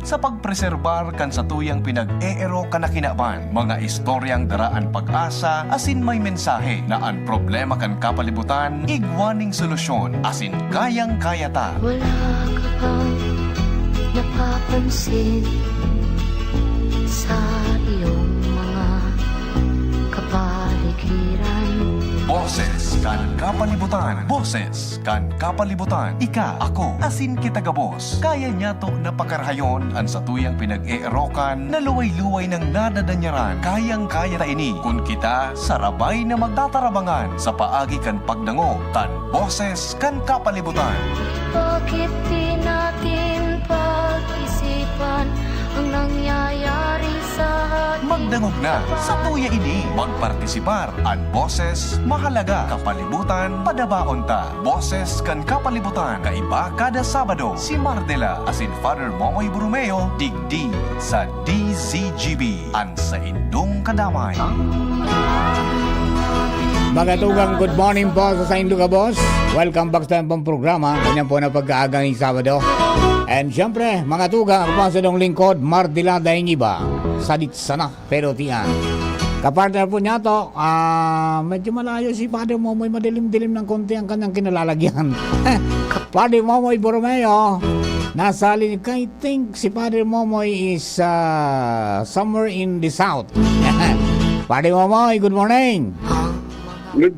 sa pagpreserbar kan sa tuyang pinag-eero kanakinaban, mga istoryang daraan pag-asa, asin may mensahe na ang problema kan kapalibutan, igwaning solusyon, asin kayang-kaya ta. Wala ka bang napapansin sa iyong mga kapaligiran? Boses kan kapalibutan. Boses kan kapalibutan. Ika, ako, asin kita gabos. Kaya niya to na pakarhayon ang sa tuyang pinag-eerokan na luway-luway ng nadadanyaran. Kayang-kaya ta ini kung kita sarabay na magtatarabangan sa paagi kan pagdango kan boses kan kapalibutan. Bakit di natin pag-isipan ang nangyayari sa atin? Magdangog na sa tuya ini. Magpartisipar ang boses mahalaga kapalibutan padabaon ta. Boses kan kapalibutan kaiba kada Sabado. Si Mardela asin Father Momoy Borromeo digdi sa DZGB an sa indong kadamay. Magatugang good morning po sa inyo ka boss. Welcome back sa pang programa. Ganyan po na pagkaagang Sabado. And syempre, mga tugang, ako pa sa dong lingkod, Mardila Daingiba. Sadit sana, pero tiyan. Kapartner po niya to, medyo malayo si Padre Momoy, madilim-dilim ng konti ang kanyang kinalalagyan. Padre Momoy Borromeo, nasa I think si Padre Momoy is somewhere in the south. Padre Momoy, good morning. Good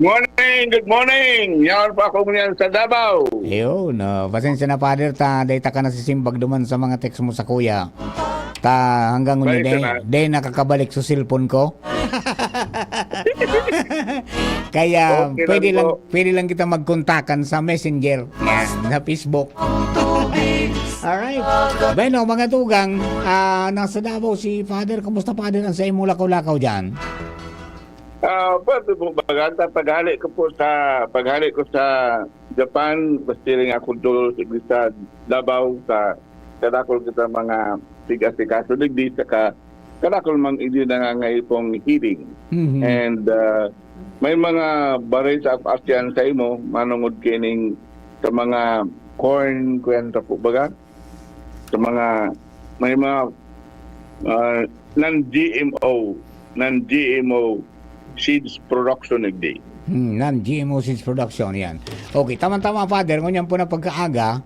morning! Yawan pa ako ngayon sa Davao. Ayun, pasensya na Father, day ta ka na sisimbag duman sa mga text mo sa kuya. Ta hanggang ngayon day nakakabalik sa cellphone ko. Kaya Okay pwede lang kita magkontakan sa Messenger, yan, sa Facebook. Alright. Bueno, mga tugang, nasa Davao si Father. Kamusta Father ang sa imo lakaw-lakaw dyan? Pwede po bagata, paghalik ko sa Japan, pastiling ako doon sa Davao, sa kadakol kita mga tigas-tigaso, digdi sa kadakol mang hindi nangangay pong heating. Mm-hmm. And may mga baray sa ASEAN sa imo, manungod kining sa mga corn, kwenta po baga, sa mga, may mga non-GMO seeds production nagdi. Non-GMO seeds production, yan. Okay, tama-tama Father, ngunyan po na pagkaaga,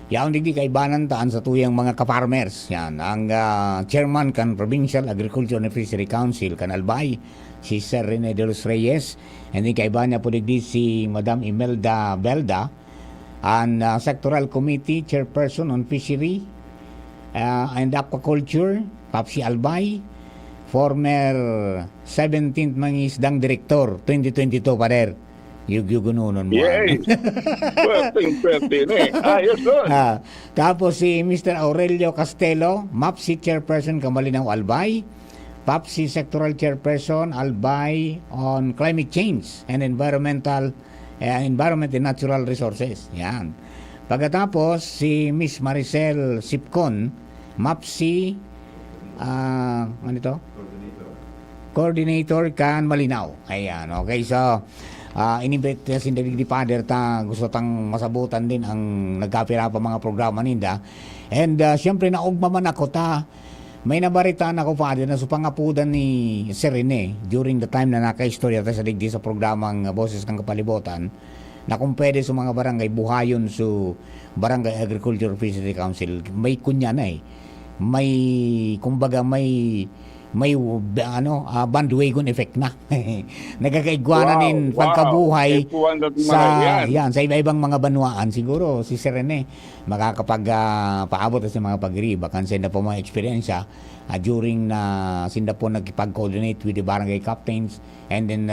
yaon digdi kay banan taan sa tuyang mga ka-farmers. Yan, ang chairman kan Provincial Agriculture and Fishery Council kan Albay, si Sir Rene de los Reyes, and kay banya po digdi si Madam Imelda Belda, ang Sectoral Committee Chairperson on Fishery and Aquaculture, Papsi Albay, former 17th Mangisdang Director 2022 Pader. Yugununon mo. Yes. Pwede na eh. Ayos doon. Tapos si Mr. Aurelio Castelo, MAPSI Chairperson Kamalinaw Albay, PAPSI Sectoral Chairperson Albay on Climate Change and Environment and Natural Resources. Yan. Pagkatapos si Miss Maricel Sipcon, MAPSI ano ito? Coordinator kan Malinaw. Ayan, okay. So, in-invite si David Father ta gusto tang masabutan din ang nagkapira pa mga programa ninda. And syempre naugma man ako ta may nabaritaan ako Father na supangapudan ni Sir Rene during the time na nakaistorya ta sa digdi sa programang Boses ng Kapalibutan na kung pwede sa mga barangay buhayon sa Barangay Agriculture Fishery Council. May kunya na eh. May kumbaga may bandwagon effect na. Nagkakaigwanan pagkabuhay sa iba-ibang mga banwaan. Siguro si Sir Rene makakapag-paabot sa mga pag-riba kan senda po mga eksperyensya during na sinda po nagkipag-coordinate with the barangay captains and then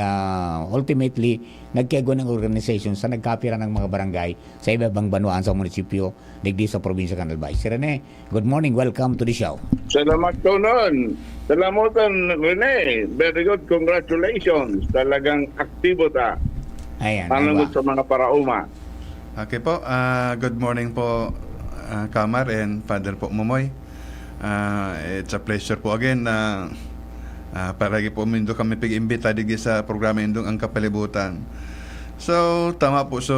ultimately nagkago ng organization sa nagkapira ng mga barangay sa iba-ibang banwaan sa munisipyo digdi sa probinsya kan Albay. Sir Rene, good morning, welcome to the show. Salamat po nun. Salamutan, Rene. Very good. Congratulations. Talagang aktibo ta. Ayan. Panunod sa mga parauma. Okay po. Good morning po, Kamar and Father po Momoy. It's a pleasure po again na palagi po mindo kami pag-imbita digi sa programa indong ang kapalibutan. So, tama po. So,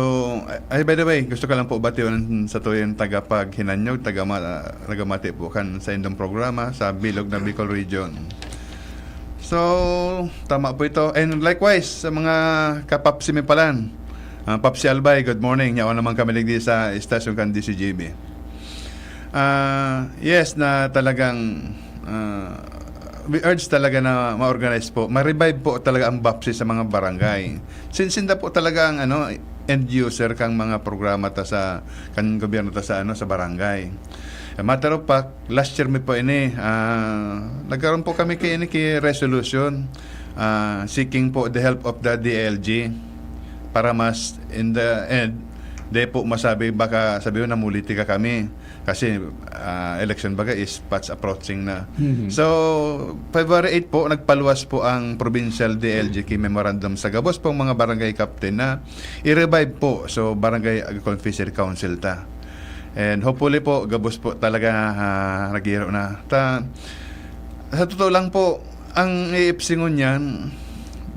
ay, by the way, gusto ko lang po batiwan sa tuyong tagapaghinanyog, tagamati po kan sa indong programa sa Bilog na Bicol Region. So, tama po ito. And likewise, sa mga kapapsi Mipalan, Papsi Albay, good morning. Yawan naman kami ligdi sa estasyon kan DCGB. Yes, na talagang we urge talaga na ma-organize po, ma-revive po talaga ang BAPSI sa mga barangay. Sinsinda po talaga ang end user kang mga programa ta sa kan gobyerno ta sa sa barangay. Matter of fact, last year mi po ini nagkaroon po kami kay resolution seeking po the help of the DLG para mas in the end de po masabi baka sabihin na mulitika kami kasi election baga is fast approaching na. So February 8 po nagpaluwas po ang provincial DLG key memorandum sa gabos pong mga barangay captain na i-revive po so barangay agricultural fishery council ta. And hopefully po gabos po talaga nagiro na sa totoo lang po ang iipsingon yan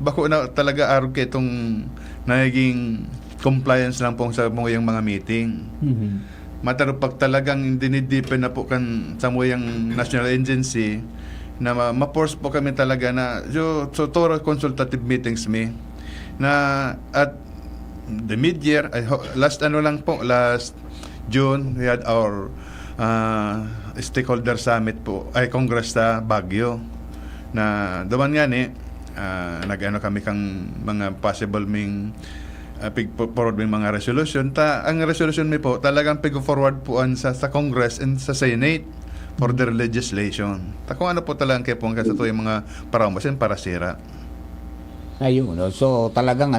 bako na talaga arog kay itong naging compliance lang po sa mga mga meeting. Matter of fact talagang dinidepen na po kan sa mga national agency na ma-force po kami talaga na so thorough consultative meetings na at the mid-year last June we had our stakeholder summit po ay Congress sa Baguio na duman nga ni nag-ano kami kang mga possible forward ng mga resolution ang resolution mi po talagang pig-forward po sa Congress and sa Senate for their legislation kung ano po talagang kaya po sa tuyong mga paramasin para sira Ayun, no? So talagang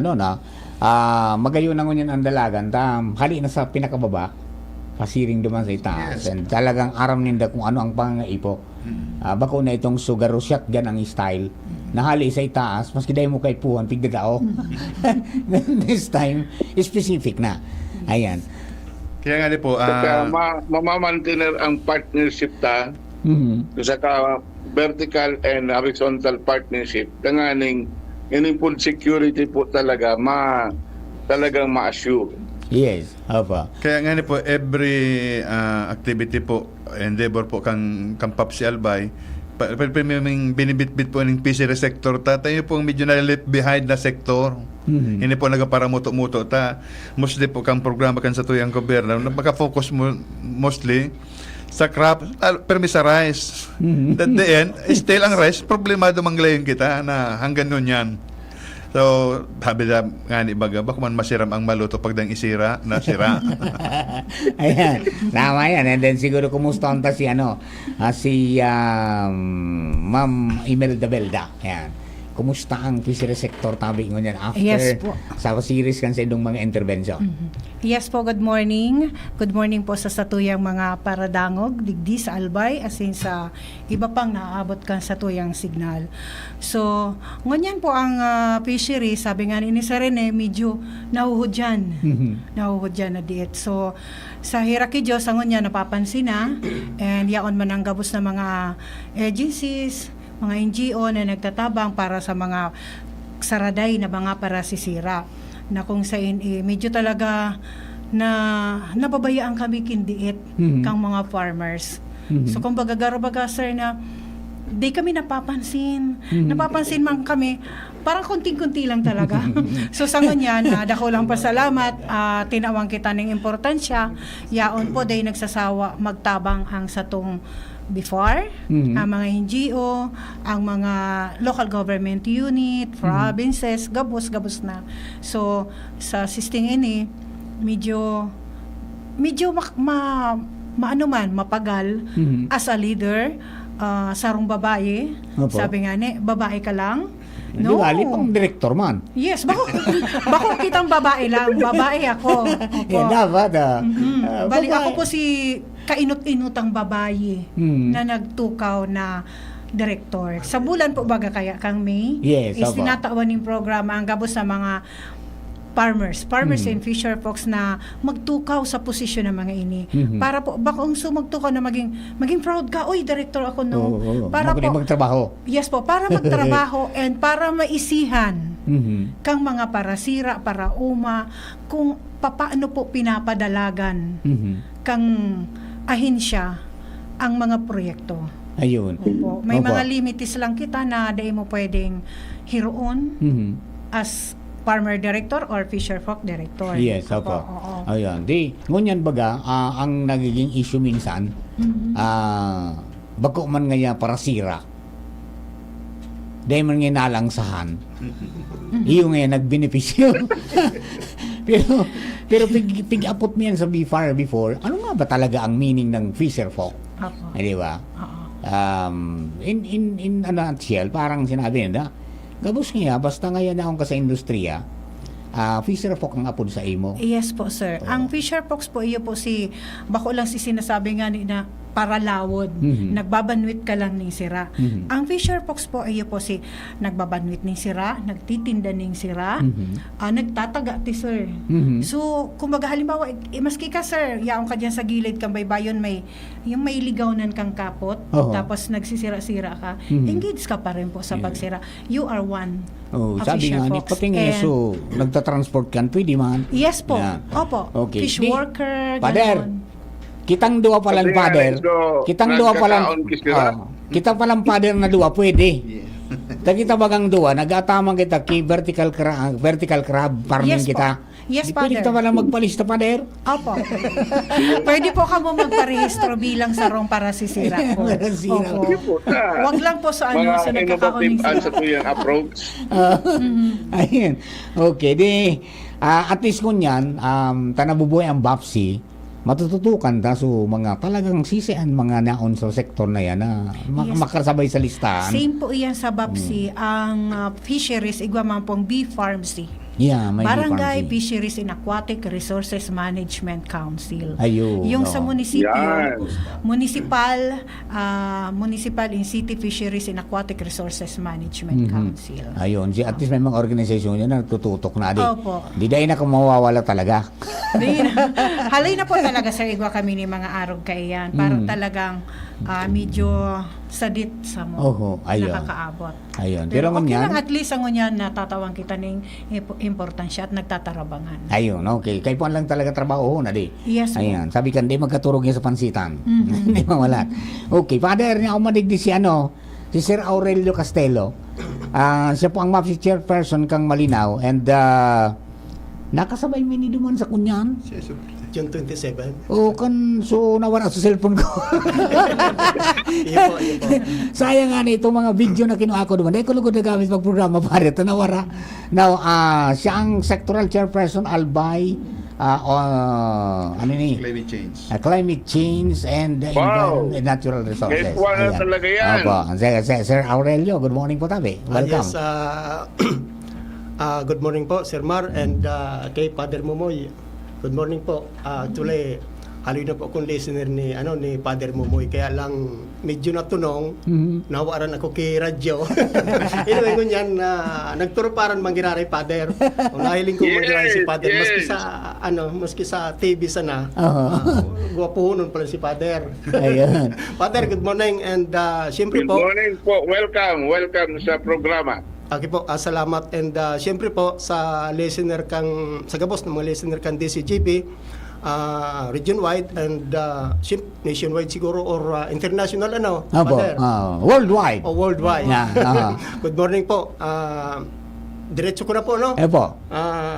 magayon na ngunyan ang dalagan hali na sa pinakababa pasiring duman sa itaas and talagang aram ninda kung ano ang pangaipo bako na itong sugaro shotgun ang style nahali sa itaas maski dahil mo kay puhan pigdagao this time specific na ayan kaya nga po mamamantener ang partnership ta sa vertical and horizontal partnership tanganing food security po talaga talagang ma-assure. Yes, apa. Kaya nga po every activity po endeavor po kang Papsi Albay may binibitbit po ng fishery sector tayo po medyo na left behind na sector. Hindi po nagapara muto-muto mostly po kang programa kan sa tuyang gobyerno maka-focus mo mostly sa crop permis sa rice. At the end still ang rice problemado manglayon kita na hanggang nun yan. So, sabi na nga ni Baga, baka man masiram ang maluto pagdang isira, nasira. Ayan, tama yan. And then siguro kumusta ang si Ma'am Imelda Belda. Ayan. Kumusta ang fishery sector tabi ngunyan after Yes po. sa series kan sa indong mga intervention? Yes po, good morning. Good morning po sa satuyang mga paradangog, digdi sa Albay, as in sa iba pang naaabot kan sa tuyang signal. So, ngunyan po ang fishery, sabi nga ni Sir Rene, medyo nahuhudyan. Nahuhudyan na diet. So, sa Hiraki Diyos, ang ngunyan napapansin na, and yaon man ang gabos na mga agencies, mga NGO na nagtatabang para sa mga saraday na mga parasisira na kung sa medyo talaga na nababayaan kami kindiit kang mga farmers. So kung baga sir na di kami napapansin man kami parang kunting-kunti lang talaga. So sa ngunyan dako lang pasalamat tinawang kita ng importansya yaon po day nagsasawa magtabang ang satong before, ang mga NGO, ang mga local government unit, provinces, gabos na. So, sa sisting ini, medyo mapagal as a leader, sarong babae. Opo. Sabi nga babae ka lang. Di bali pang director man. Yes, bako kitang babae lang. Babae ako. Opo. Yan dapat. Bali ako po si kainut-inutang babae na nagtukaw na director. Sa bulan po baga kaya kang May Yes, is opo. tinatawan ng programa ang gabos sa mga farmers and fisher folks na magtukaw sa posisyon ng mga ini. Para po bakong magtukaw na maging proud ka, oy director ako no. Oo. Para po magtrabaho. yes po, para magtrabaho and para maisihan Mhm. kang mga parasira, parauma, kung papaano po pinapadalagan Mhm. kang ahensya ang mga proyekto. Ayun. Opo. May Opo. mga limites lang kita na di mo pwedeng hiroon Mhm. as farmer director or fisher folk director. Yes, opo. Oo. Ayun. Di, ngunyan baga, ang nagiging issue minsan, bako man nga parasira. Dahil man nga nalangsahan. Iyo nga nagbenepisyo. pero pig-apot mo yan sa BFAR before, ano nga ba talaga ang meaning ng fisher folk? Opo. Di ba? Oo. In a nutshell, parang sinabi nila, gabos nga, basta ngayon na akong sa industriya, fisher folk ang apod sa imo. Yes po, sir. Ang fisher folks po, iyo po si, bako lang si sinasabi nga ni na paralawod. Mhm. Nagbabanwit ka lang ning sira. Mhm. Ang fisher folks po, iyo po si nagbabanwit ning sira, nagtitinda ning sira, nagtataga ti sir. Mhm. So, kumbaga halimbawa, maski ka sir, yaong ka dyan sa gilid kang baybayon, yung may ligaw-nan kang kapot, Oo. tapos nagsisira-sira ka, Mhm. engage ka pa rin po sa Yeah. pagsira. You are one. Oh, of sabi fisher nga ni folks. pati nga And- so nagta-transport kan pwede man. Yes po. Yan. Opo. Okay. Fish Di- worker, Pader. ganon. Kitang duwa pa lang Kasi nga, father. so, Kitang duwa pa lang. nagkakaon kisira. Kita pa lang father na duwa pwede. Ta kita bagang duwa nagatamang kita ki vertical crab farming Yes po. kita. Yes, Di pwede father. kita pa lang magpalista father. Opo. Pwede po ka mo magparehistro bilang sarong para sisira po. Para sisira. Opo. Sige po, sa Wag lang po sa ano, mga sa nagkakaoning innovative sira. sa tuyang approach. Ayun. Okay, di at least kunyan tanabubuhay ang BAPSI matututukan ta so mga talagang sisian mga naon sa sektor na yan na Yes. makasabay sa listahan. Same po iyan sa BAPSI. Ang fisheries, igwa man pong bee farmsy. Yeah, may Barangay farming. Fisheries and Aquatic Resources Management Council. Ayun. Yung sa oo. munisipyo, Yan. municipal and city fisheries and aquatic resources management Mhm. council. Ayun, at least may mga organisasyon yan na nagtututok na di. Opo. Di dahil na kung mawawala talaga. Halay na po talaga sir, igwa kami ni mga arog kaiyan para talagang medyo sadit sa mo. Oho, ayun. Nakakaabot. Ayun. Pero okay ngunyan- lang, at least ang ngunyan natatawang kita ng importansya at nagtatarabangan. Ayun, okay. Kay puan lang talaga trabaho na di. Yes po. Ayan, sabi ka, hindi magkaturog yan sa pansitan. Hindi mawala. Okay, Father, niya ako madigdi si si Sir Aurelio Castelo. Siya po ang MAPSI chairperson kang Malinaw and nakasabay mini duman sa kunyan. June 27. O kan so nawala sa cellphone ko. Iyo po. Sayang nga nito mga video na kinuha ko duman. Dahil ko lugod na gamit pag-programa pare. Tanawara. Now, siya ang sectoral chairperson Albay Climate change. climate change and Wow. natural resources. Guess what na Ayan. talaga yan? Opo. Sir Aurelio, good morning po tabi. Welcome. Yes, good morning po, Sir Mar, and kay Father Mumoy. Good morning po. Actually, haloy na po akong listener ni Father Mumoy, kaya lang medyo natunong, nawaran ako kay radyo. Anyway, kunyan, nagturuparan mangirari, Father. Kung nahiling ko mangirari si Father, maski sa TV sana, guwapuhunon pala si Father. Ayun. Father, good morning, and siyempre Good po, morning po. Welcome sa programa. okay po, salamat, and siyempre po sa listener kang sa gabos ng mga listener kang DCGP region-wide and nationwide siguro or international Opo. Father? Worldwide. O worldwide. Yeah, Good morning po. Diretso ko na po, no? Epo.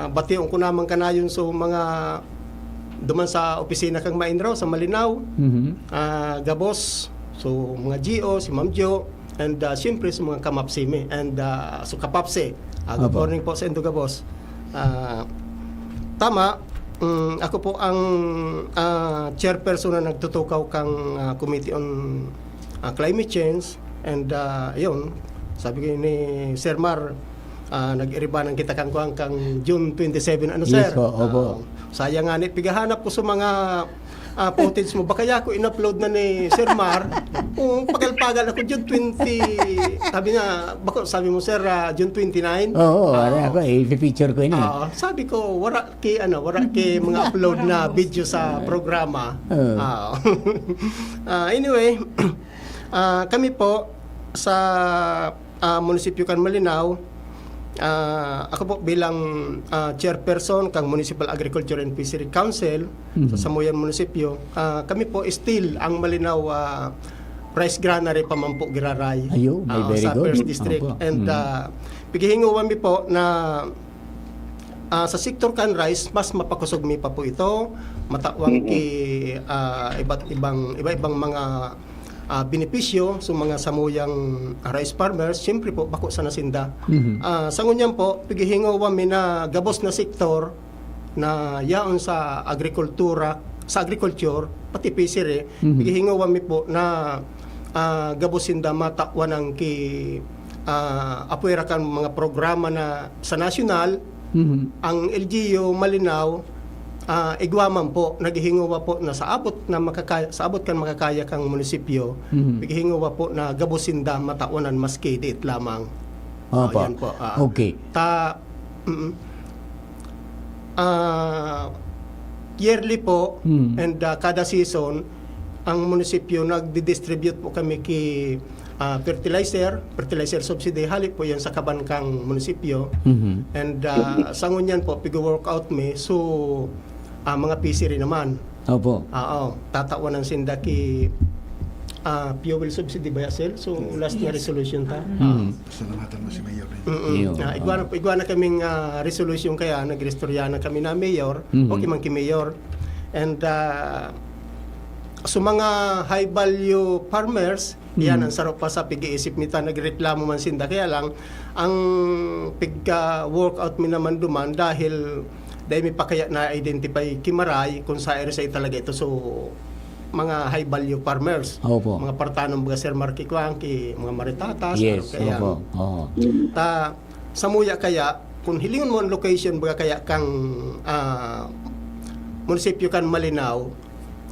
Batiyon ko naman kanayon so mga duman sa opisina kang Mainraw sa Malinaw, Gabos, so mga GO, si Ma'am Jo, and siyempre sa mga kamapsimi and so kapapse. Good Opo. morning po sa Indo Gabos. Tama, ako po ang chairperson na nagtutukaw kang Committee on Climate Change and yun, sabi ko ni Sir Mar, nag-iribanan kita kang June 27, Yes sir? po, opo. Sayang nga pigahanap ko sa mga footage mo. Baka ya ko in-upload na ni Sir Mar. Pagal-pagal ako June 20. Sabi mo sir, June 29. Oo, ako i-feature ko ini. Sabi ko wala ki mga upload na video sa programa. Anyway, kami po sa munisipyo kan Malinaw, ako po bilang chairperson kang Municipal Agriculture and Fishery Council sa Samuyan Munisipyo, kami po still ang Malinaw rice granary pa man po giraray Ayo, may very sa good. First District. Opo. And pigihinguan mi po na sa sector kan rice mas mapakusog mi pa po ito, matawang ki iba-ibang mga benepisyo sa mga samuyang rice farmers. Siyempre po bako sa nasinda. Sa ngunyan po pigihinguan mi na gabos na sektor na yaon sa agriculture pati fishery, pigihinguan mi po na gabosinda matakwan ki apuera kan mga programa na sa nasyonal. Ang LGU Malinaw igwaman po naghihinguwa po na sa abot kan makakaya kang munisipyo, naghihinguwa po na gabosinda matawanan maski dit lamang. Opo. Yan po. Okay. Yearly po and kada season ang munisipyo nagdi-distribute po kami ki fertilizer subsidy, halik po yan sa kabankang munisipyo. And sa ngunyan po pigo-workout mi so mga fishery naman. Opo. Tatawan ng sinda ki fuel subsidy ba sel? So last na resolution ta. Salamatan mo si Mayor. Iyo. Igwa na kaming resolution kaya nagrestorya na kami na mayor, okay man ki mayor. And so mga high value farmers, yan ang sarap pa sa pag-iisip nita, nagreklamo man sinda. Kaya lang ang pagka-workout mi naman duman dahil mi pa kaya na-identify kimaray kung sa area talaga ito. So mga high value farmers, Opo. mga partanong mga Sir Marky Kwangki, mga maritatas, Yes, kaya opo. Oo. ta samuya kaya kung hilingon mo ang location baga kaya kang munisipyo kan Malinaw,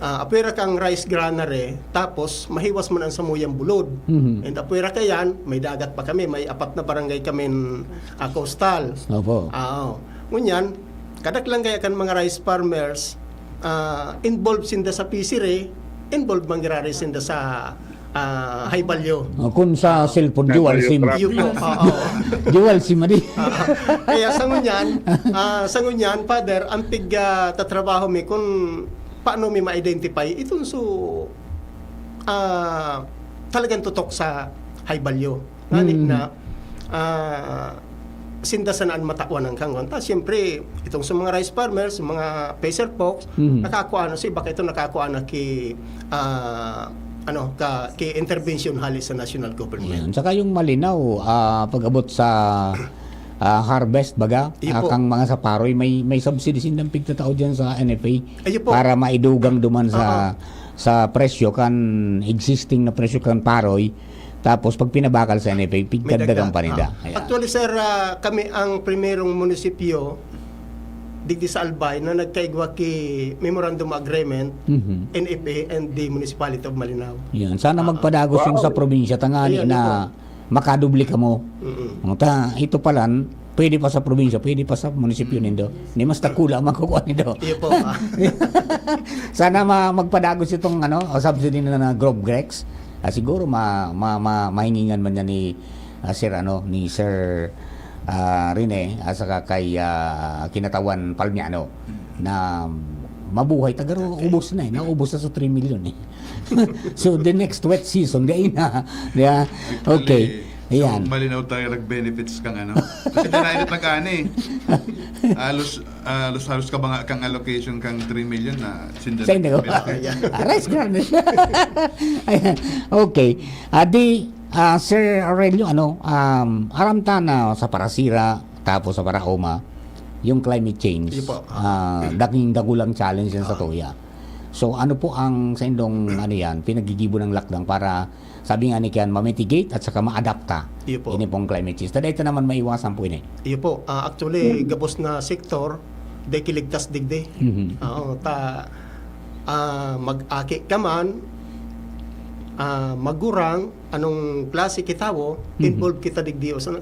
apwera kang rice granary, tapos mahiwas man ang samuyang bulod. And apwera kayan, may dagat pa kami, may 4 na barangay kami coastal. Opo. Ngunyan, kadak lang kaya kan mga rice farmers, involved sinda sa fishery, involved mangyari sinda sa high value. Kung sa cellphone, dual SIM. Yun po, Dual SIM, adi. kaya sa ngunyan, Father, ang tatrabaho mi kung paano mi ma-identify itong talagang tutok sa high value. Nganit na sinda sanaan matakwan ng kangwan. Siyempre, itong sa mga rice farmers, mga peser folks, nakakuha na baka ito nakakuha na ki intervention hali sa national government. Yan. Saka yung Malinaw, pag-abot sa harvest baga, Iyo po. kang mga saparoy, may subsidy sindang pigtatao dyan sa NFA Iyo po. para maidugang duman sa presyo kan existing na presyo kan paroy. Tapos pag pinabakal sa NFA, pigkadagang panida. Ayan. Actually, sir, kami ang primerong munisipyo digdi sa Albay na nagkaigwa ki Memorandum Agreement, NFA and the Municipality of Malinaw. Yan. Sana magpadagos yung sa probinsya, tangali Ayan, na makadublika mo. Ito palan, pwede pa sa probinsya, pwede pa sa munisipyo nindo. Ni mas takula makukuha nindo. Iyo po. Sana magpadagos itong subsidy na Grove Grex. Siguro mahingingan man niya ni Sir Rene saka kay Kinatawan Palmiano na mabuhay tagaro ubos na naubos na sa 3 million so the next wet season gain na yeah. Okay. Ayan. So, malinaw tayo nag-benefits kang Kasi dinainit na kani. Halos ka ba nga kang allocation kang 3 million na sinda. Sa hindi ko. Rice granule. Ayan. Okay. Sir Aurelio, aramta na sa Parasira, tapos sa Paraoma, yung climate change, Iyo po. daking dagulang challenge yan sa Tuya. So, ano po ang sa indong pinagigibo ng lakdang para sabi nga ni Kian, ma-mitigate at saka ma-adapta Iyo po. ini pong climate change. Tada ito naman maiwasan po ini. Iyo po. Actually, gabos na sektor, de kiligtas digde. Mag-aki ka man, magurang, anong klase kitawo, involved kita digdi. So, na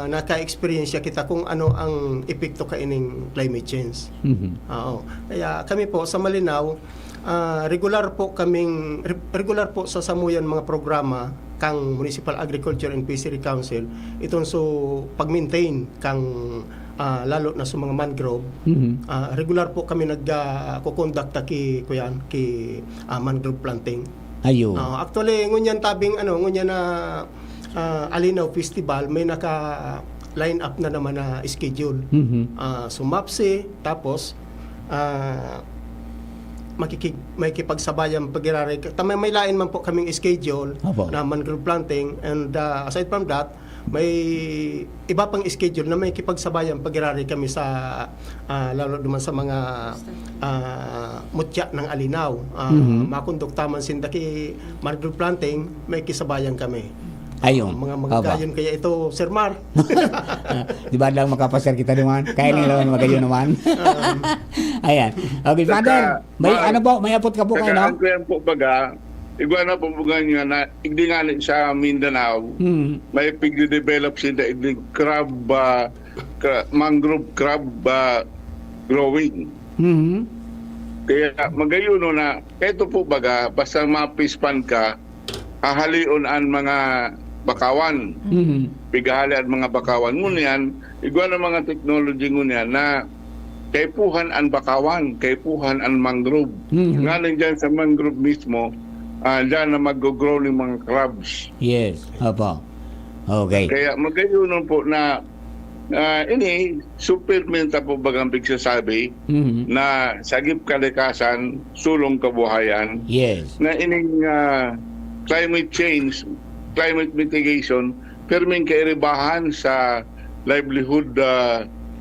naka-experience kita kung ano ang epekto kaining climate change. Kaya kami po sa Malinaw, regular po sa Samuyan mga programa kang Municipal Agriculture and Fishery Council itong so pag-maintain kang lalo na sa mga mangrove. Regular po kami nagko-conduct ki mangrove planting. Ayun. Actually ngunyan tabing ngunyan na Alinaw Festival may naka line up na naman na schedule. So MAPSI tapos makikipagsabayan pag-iraray. May lain man po kaming schedule Opo. na mangrove planting and aside from that, may iba pang schedule na may kipagsabayan pag-iraray kami sa lalo naman sa mga mutya ng Alinaw. Makundukta man sindaki mangrove planting, may kisabayan kami. Ayun. Mga Opo. magagayon kaya ito, Sir Mar. Di ba lang makapasar kita naman? Kaya nila naman magayon naman. Ayan. Okay, Father, may ano po, may apot ka po kayo, no? Saka ang kuyan po baga, igwa na po baga niya na igdi nga sa Mindanao, may pigde-develop sila igdi crab, mangrove crab growing. Kaya magayon no na, eto po baga, basta mapispan ka, hahalion ang mga bakawan. Pighali ang mga bakawan. Ngunyan, igwa na mga technology ngunyan na kaipuhan ang bakawan, kaipuhan ang mangrove. Ngayon dyan sa mangrove mismo, dyan na mag-grow ng mga crabs. Yes. Opo. Okay. Kaya magayon po na ini supplementa po bagang pigsasabi na sagip kalikasan, sulong kabuhayan, Yes. na ining climate change, climate mitigation, perming kairibahan sa livelihood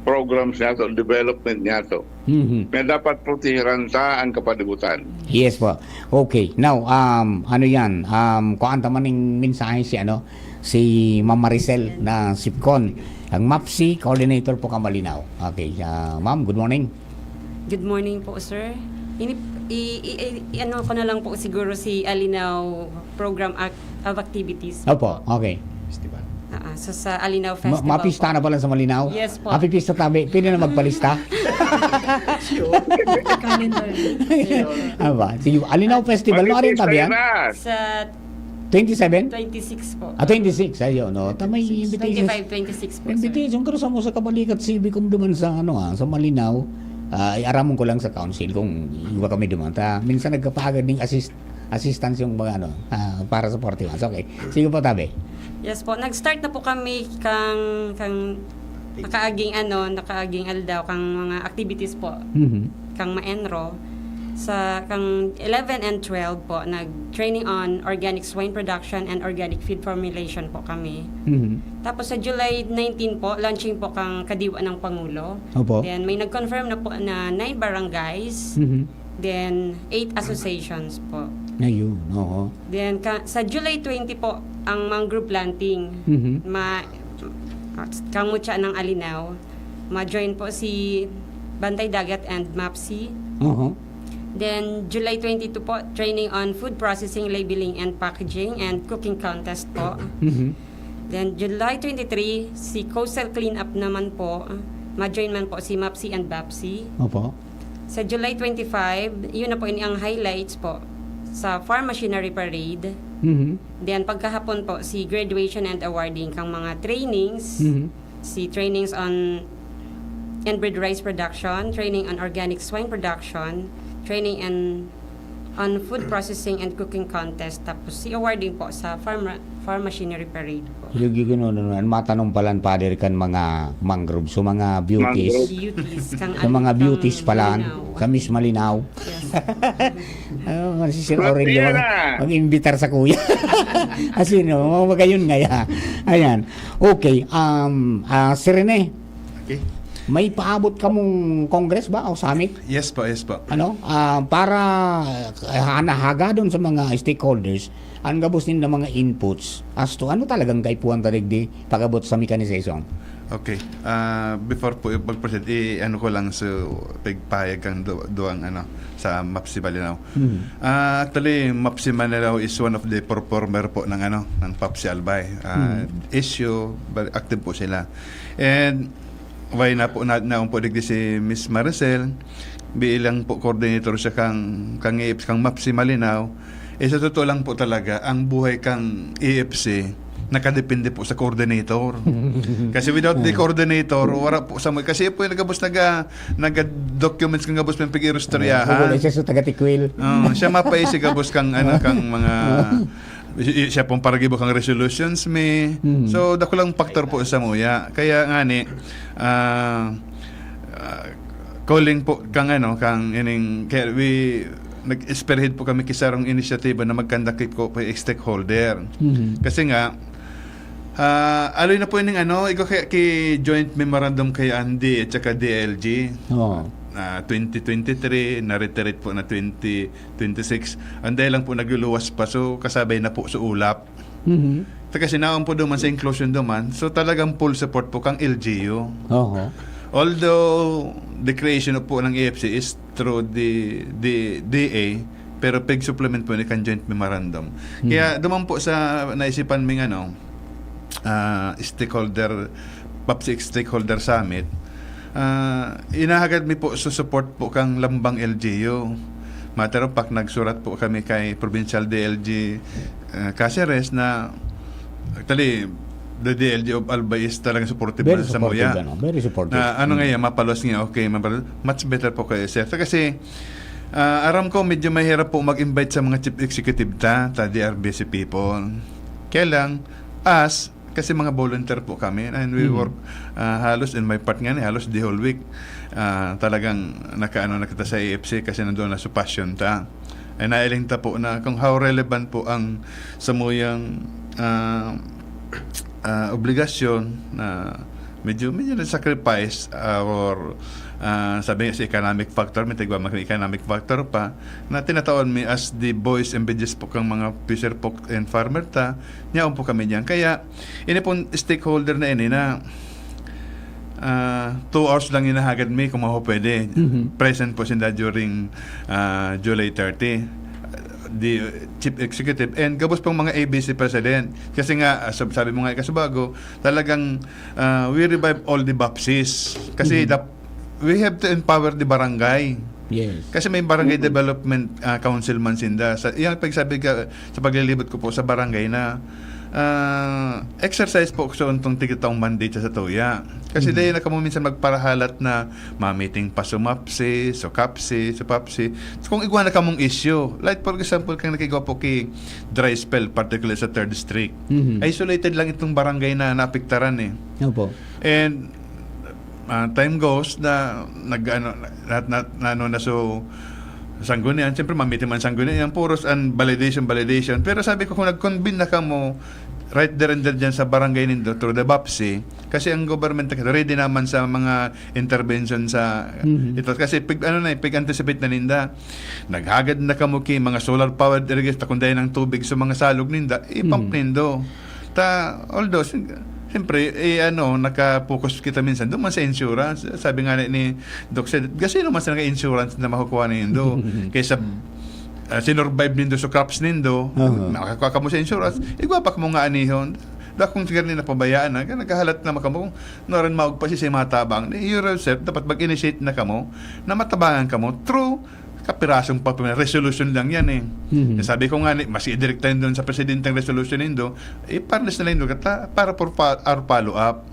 programs nato, development nato. Na dapat protehiran sa ang kapalibutan. Yes po. Okay. Now, ano yan? Kuanta man ng mensahe si Ma'am Maricel na SIPCON, ang MAPSI coordinator po Kamalinaw. Okay. Ma'am, good morning. Good morning po, sir. Ano ko na lang po siguro si Alinaw Program of Activities. Opo. Okay. So sa Alinaw Festival Mapista na pala sa Malinaw? Yes po. Happy Pista tabi. Pwede na magpalista? Calendar. Aba, sige. Alinaw Festival. Ano rin tabi yan? Sa 27? 26 po. 26. Ayun, no? Tamay invitation. 25, 26 po, sir. Invitation ko sa mo sa kabalikat Civic kung duman sa sa Malinaw. Iaramon ko lang sa council kung iba kami duman. Minsan nagkapagad ng assistance yung mga para sa 41. Okay. Sige po tabi. Yes po. Nag-start na po kami kang nakaaging aldaw kang mga activities po. Kang maenro sa kang 11 and 12 po nag-training on organic swine production and organic feed formulation po kami. Tapos sa July 19 po launching po kang Kadiwa ng Pangulo. Opo. Then may nag-confirm na po na 9 barangays. Then 8 associations po. Ayun, oo. Then sa July 20 po ang mangrove planting. Kamutya ng Alinaw. Ma-join po si Bantay Dagat and MAPSI. Then July 22 po training on food processing, labeling and packaging and cooking contest po. Then July 23 si Coastal Cleanup naman po. Ma-join man po si MAPSI and BAPSI. Opo. Sa July 25, yun na po ang highlights po sa Farm Machinery Parade. Then pagkahapon po si graduation and awarding kang mga trainings. Si trainings on inbred rice production, training on organic swine production, training on food processing and cooking contest. Tapos si awarding po sa Farm Machinery Parade po. Yung matanong palan pader kan mga mangrove, so mga beauties. Beauties kang Sa mga beauties palan, Malinaw. sa Miss Malinaw. Yes. Si Sir Aurelio mag-imbitar sa kuya. Kasi no, magayon nga. Ayan. Okay, Sir Rene. Okay. May paabot ka mong congress ba o summit? Yes po. Para hanahaga doon sa mga stakeholders, ang gabos din ng mga inputs as to ano talagang kaipuan taligdi pagabot sa mechanization. Okay. Before po mag-proceed, ano ko lang sa pagpahayag kang duwang sa MAPSI Malinaw. Actually, MAPSI Malinaw is one of the performer po ng PAPSI Albay. Issue, active po sila. And why na po po digdi si Miss Maricel bilang po coordinator siya kang MAPSI Malinaw. sa totoo lang po talaga, ang buhay kang AFC, nakadepende po sa coordinator. Kasi without the coordinator, wala po sa kasi po yung nagabos naga-documents kang gabos ng Wala pag-irustoryahan. siya sa taga-tikwil. Siya mapaisi gabos kang ano kang mga siya pong paragibo kang resolutions me. So dako lang factor po sa muya. Kaya nga ni calling po kang kang ining kaya nag-spearhead po kami kisarong inisyatiba na magkandakip ko po yung stakeholder. Kasi nga aloy na po yung ikaw kay joint memorandum kay Andy at saka DLG. 2023, na-reiterate po na 2026. Anday lang po nagluluwas pa, so kasabay na po sa ulap. Kasi naon po duman sa inclusion duman, so talagang full support po kang LGU. Although the creation po ng AFC is through the DA, pero peg supplement po ni kan joint memorandum. Kaya duman po sa naisipan ming PAPSIC Stakeholder Summit, inahagad mi po support po kang lambang LGU. Matter of fact, nagsurat po kami kay Provincial DLG Caceres na actually the DLG of Albay is talagang supportive Very sa supportive. Moya. Very supportive. Na ngayon, mapalos nga, okay, much better po kayo, sir. Kasi aram ko medyo mahirap po mag-invite sa mga chief executive ta DRBC people. Kaya lang, kasi mga volunteer po kami and we work halos in my part nga halos the whole week talagang nakita sa AFC kasi nandoon na sa passion ta ay nailing ta po na kung how relevant po ang samuyang obligasyon na medyo na sacrifice or sabi nga sa economic factor, may tigwa economic factor pa na tinatawag mi as the boys and bidges po kang mga fisher folk and farmer ta niyaon po kami diyan. Kaya ini pong stakeholder na ini na 2 hours lang inahagad mi kung maho pwede. Present po sinda during July 30 the chief executive and gabos pang mga ABC president kasi nga sabi mo nga kasubago talagang we revive all the BAPSIs kasi we have to empower the barangay. Yes. Kasi may barangay development council man sinda. Yung pagsabi ka sa paglilibot ko po sa barangay na exercise po so itong tigitong mandate sa tuya. Kasi dahil na kamo minsan magparahalat na ma-meeting pa sa MAPSI, sa CAPSI, sa PAPSI. So, kung igwa na kamong issue, like for example, kang nakigawa po kay dry spell, particularly sa 3rd District, isolated lang itong barangay na naapektaran eh. Opo. And time goes na so sanggunian, siyempre mamiti man sanggunian puros and validation. Pero sabi ko kung nag-convene na ka mo right there and there dyan sa barangay nindo through the BAPSI, kasi ang government ready naman sa mga intervention sa ito kasi pig-anticipate na ninda naghagad na ka mo ki mga solar powered irrigation kunday ng tubig sa mga salog ninda ipump nindo although siyempre, naka-focus kita minsan doon man sa insurance. Sabi nga ni Doc said, kasi naman sa naka-insurance na makukuha na nindo. Kaysa sinurvive nindo sa crops nindo, makakuha ka mo sa insurance, igwapak mo nga anihon. Dahil kung siguro na pabayaan na, nagkahalat na makamo, noran maog pa siya matabang. You yourself, dapat mag-initiate na kamo, na matabangan kamo through kapirasong resolution lang yan eh. Sabi ko nga, mas i-directahin doon sa presidenteng resolution nindo, parles na lang doon para for our follow-up.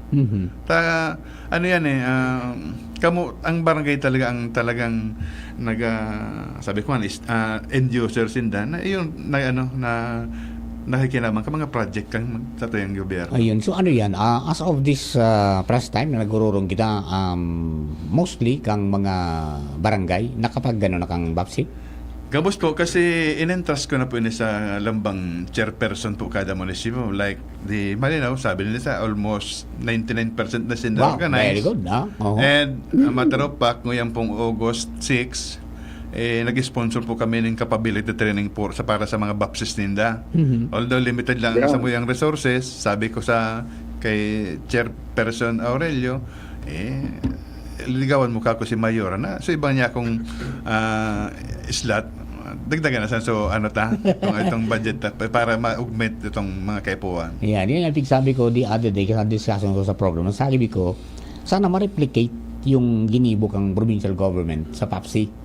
Ang barangay talaga ang talagang sabi ko nga, end user sinda, na yun, nakikinabang ka mga project kang sa tuyang gobyerno. Ayun. So yan, as of this press time na nagururong kita, mostly kang mga barangay, nakapag na kang BAPSI? Gabos po, kasi in-entrust ko na po yun sa lambang chairperson po kada munisipyo. Like, malinaw, sabi nila sa almost 99% na sila organized. Very good. And a matter of fact, ngayon pong August 6, nag-sponsor po kami ng capability training para sa mga BAPSIs ninda. Although limited lang sa muyang resources, sabi ko kay Chairperson Aurelio, ligawan mo ka ko si Mayora na so ibang niya akong slot dagdagan na so kung itong budget para ma-augment itong mga kaipuan. Yan yung sabi ko the other day kasi discussion ko sa program. Sabi ko, sana ma-replicate yung ginibok ang provincial government sa PAPSI.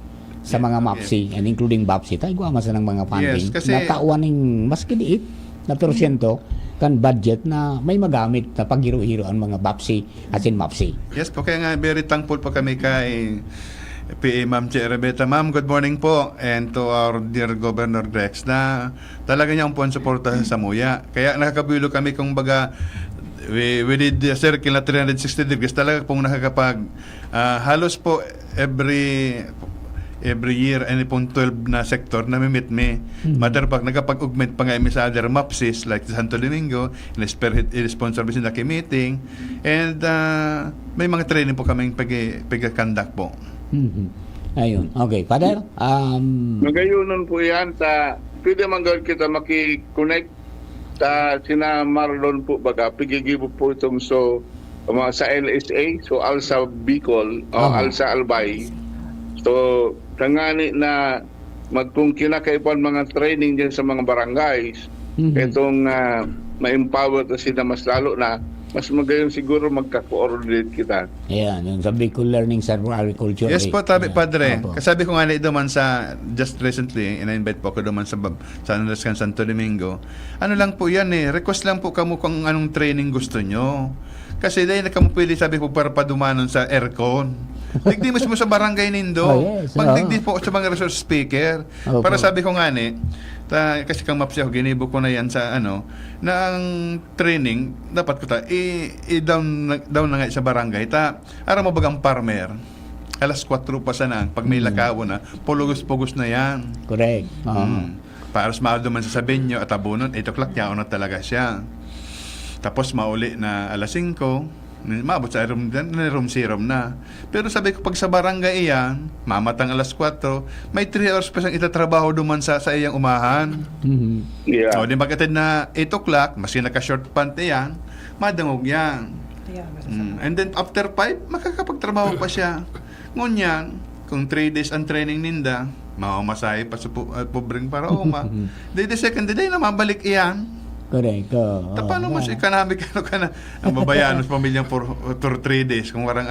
sa mga MAPSI and including BAPSI tayo guwa sa ng mga funding Yes, kasi- na tauan ng mas kiliit na porsyento kan budget na may magamit na paghiro-hiro ang mga BAPSI at in MAPSI. Yes po, kaya nga very thankful po kami kay PA Ma'am Che Rebeta. Ma'am, good morning po, and to our dear Governor Rex na talaga niya po ang suporta sa Samuya. Kaya nakakabilo kami kung baga we did the circle na 360 degrees. Talaga pong nakakapag halos po every year any pong 12 na sector na mimit me. Matter pag nagapag-augment pa nga sa other MAPSIS like Santo Domingo, i-sponsor na meeting, and may mga training po kaming pag-conduct po. Mhm. Ayun. Okay, Father. Magayunon po yan, pwede man gawin kita maki-connect sina Marlon po baga, pigigibo po itong sa LSA, so Alsa Bicol, o Alsa Albay. So, tangani na kung kinakaipan mga training dyan sa mga barangays, itong ma-empower na sila mas lalo na, mas magayon siguro magka-coordinate kita. Ayan, yung sa Bicol Learning sa Agriculture. Yes po, Padre. Opo. Kasabi ko nga na duman sa, just recently, in-invite po ako duman sa Andres Santo Domingo. Ano lang po yan request lang po kamo kung anong training gusto nyo. Kasi dahil na kamo pwede, sabi ko, para padumanon sa aircon. Digdi mo sa barangay nindo. Yes, Magdigdi po sa mga resource speaker. Opo. Para sabi ko nga kasi kang MAPSI ako, ginibo ko na yan sa na ang training, dapat ko down na nga sa barangay. Ara mo bagang farmer. Alas 4 pa sana, pag may lakawo na, pulugos-pugos na yan. Correct. Para sa man sa Sabenyo at Abunon, 8 o'clock yaon na talaga siya. Tapos mauli na alas 5, maabot sa room 0 na. Pero sabi ko, pag sa barangay iyan, mamatang alas 4, may 3 hours pa siyang itatrabaho duman sa iyang umahan. Yeah. So, di magkatid na 8 o'clock, maski naka-short pant yan, madangog yan. And then after 5, makakapagtrabaho pa siya. Ngunyan, kung 3 days ang training ninda, mamasahe pa sa pobreng paraoma. The second day na mabalik iyan. Correct. Paano mo siya economic ang babayaan sa pamilyang for 3 days kung warang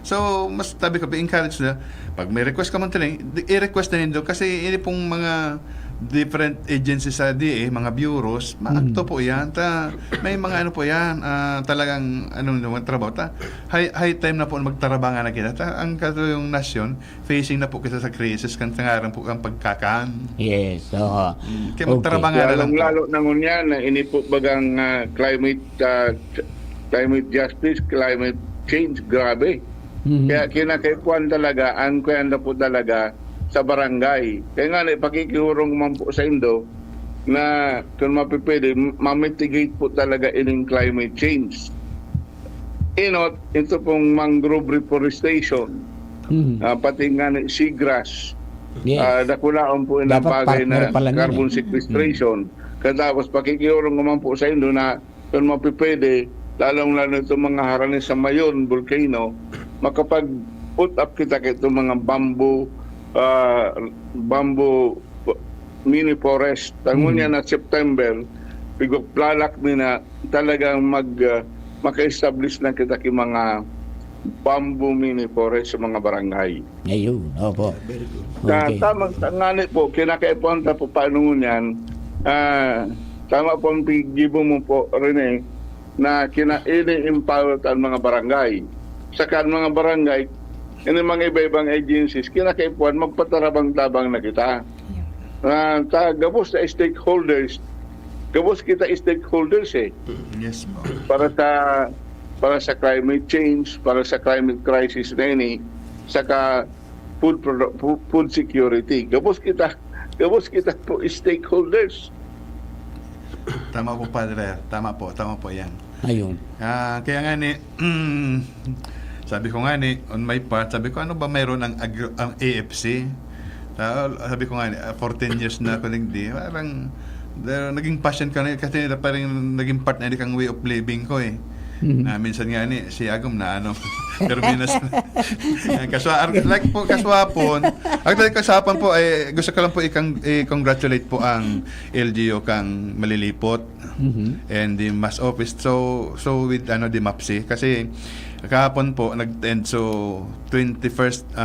So, mas tabi ko, encourage na, pag may request ka man training, i-request na nindo kasi ini pong mga different agencies sa DA, mga bureaus, maakto po yan. May mga po yan, talagang naman trabaho. High time na po magtarabangan na kita. Ang kato yung nasyon, facing na po kita sa crisis, kang tangarang po ang pagkakaan. Yes. Kaya magtarabangan na lang po. Lalo na ngunyan na inipot bagang climate justice, climate change, grabe. Kaya kinakaipuan talaga, ang kuyanda po talaga sa barangay. Kaya nga pakikihurong man po sa Indo na kung mapipili, mamitigate po talaga ining climate change. Ito pong mangrove reforestation, pati nga seagrass, Yes. dakulaon po ng Dapat bagay na partner pala nun carbon sequestration. Katapos pakikihurong naman po sa Indo na kung mapipili, lalong-lalo itong mga haranis sa Mayon, volcano, makapag-put up kita kay itong mga bamboo mini forest. Tangon niya na September, plalak na talagang maka-establish na kita ki mga bamboo mini forest sa mga barangay. Ayun. Opo. Okay. Okay. Tama po, kinakaipuan po paano yan. Tama po ang gibo mo po, Rene, na ini-empowered ang mga barangay. Saka ang mga barangay, yung mga iba-ibang agencies, kinakaipuan, magpatarabang-tabang na kita. Gabos na stakeholders, gabos kita stakeholders Yes po. para sa climate change, para sa climate crisis na ini, saka food security. Gabos kita po stakeholders. Tama po, Padre. Tama po yan. Ayun. Kaya nga sabi ko nga on my part, sabi ko, ano ba mayroon ang AFC? Sabi ko nga 14 years na ako parang naging passion ka na kasi parang naging part na kang way of living ko Minsan nga ni si Agom na ano, terminas. Kaswapon. Actually, kaswapon po, gusto ko lang po i-congratulate po ang LGU kang malilipot and the mass office. So with the MAPSI. Kasi kahapon po, nag-end so 21st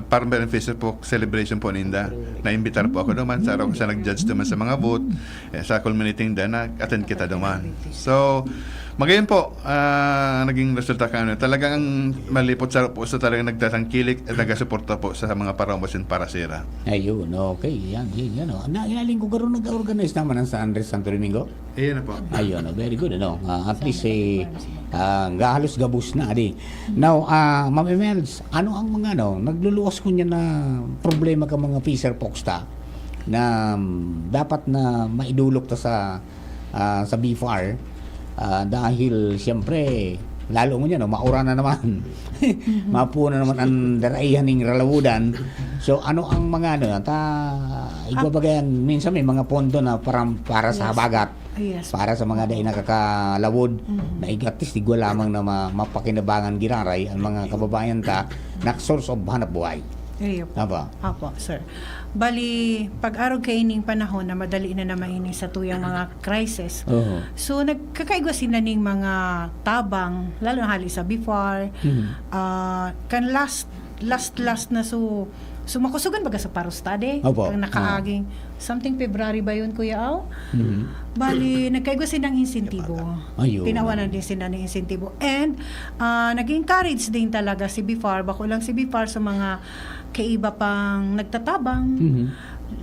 Farmer and Fisher po celebration po ninda. Naimbitar po ako naman sa araw ko siya nag-judge naman sa mga vote. Sa culminating day na attend kita naman. So, magayon po, naging resulta ka talagang malipot sa puso, talagang nagtatangkilik at nagasuporta po sa mga Paramosin Parasira. Ayun, okay. Yan. Inaling ko karoon nag-organize naman ng San Andres Santo Domingo. Ayun na po. Ayun, very good, at least, gahalos gabus na, di. Now, Ma'am Emels, ano ang mga, nagluluwas ko niya na problema ka mga Fisher Fox ta, na dapat na maidulok ta sa BFAR, dahil siyempre lalo mo niya maura na naman mapuna naman ang daraihan ng ralawudan. So ano ang mga igwabagayan minsan may mga pondo na para sa habagat, Yes. para sa mga day nakakalawod na igatis igwa lamang na mapakinabangan giraray ang mga kababayan ta na source of hanap buhay. Ayun. Tama? Apo, sir. Bali, pag-araw kaining panahon na madali na maini sa tuyang mga crisis. Oo. So, nagkakaigwa sila ning mga tabang, lalo na hali sa BFAR. Kan last na makusugan baga sa parustade. Opo. Ang nakaaging, something February ba yun, Kuya Au? Bali, nagkaigwa silang insentibo. Ayun. Tinawanan din sila ng insentibo. And, nag-encourage din talaga si BFAR, bako lang si BFAR sa mga kaiba pang nagtatabang,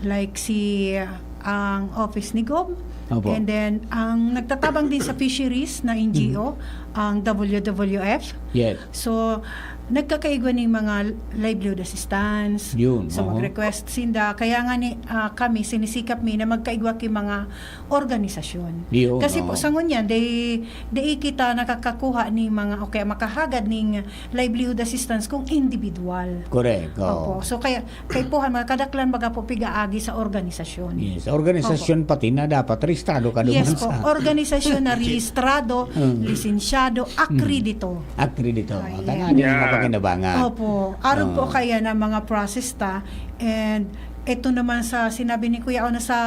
like si ang office ni Gob. Opo. And then, ang nagtatabang din sa fisheries na NGO, ang WWF. Yes. So, nagkakaigwa ng mga livelihood assistance. Yun, So, oo. mag-request sinda. Kaya nga kami, sinisikap mi na magkaigwa ki mga organisasyon. Yun, Kasi oo. po, sa ngunyan, day kita nakakakuha ni mga, makahagad ng livelihood assistance kung individual. Correct. Oo. Opo. So, kaya puhan, mga kadaklan baga po pigaagi sa organisasyon. Yes, organisasyon pati na dapat rehistrado ka Yes duman po, sa organisasyon na rehistrado, lisensyado, akredito. akredito. Ayan. Tangan yung mapakinabangan. Opo. Aron po kaya ng mga process ta. And ito naman sa sinabi ni Kuya na sa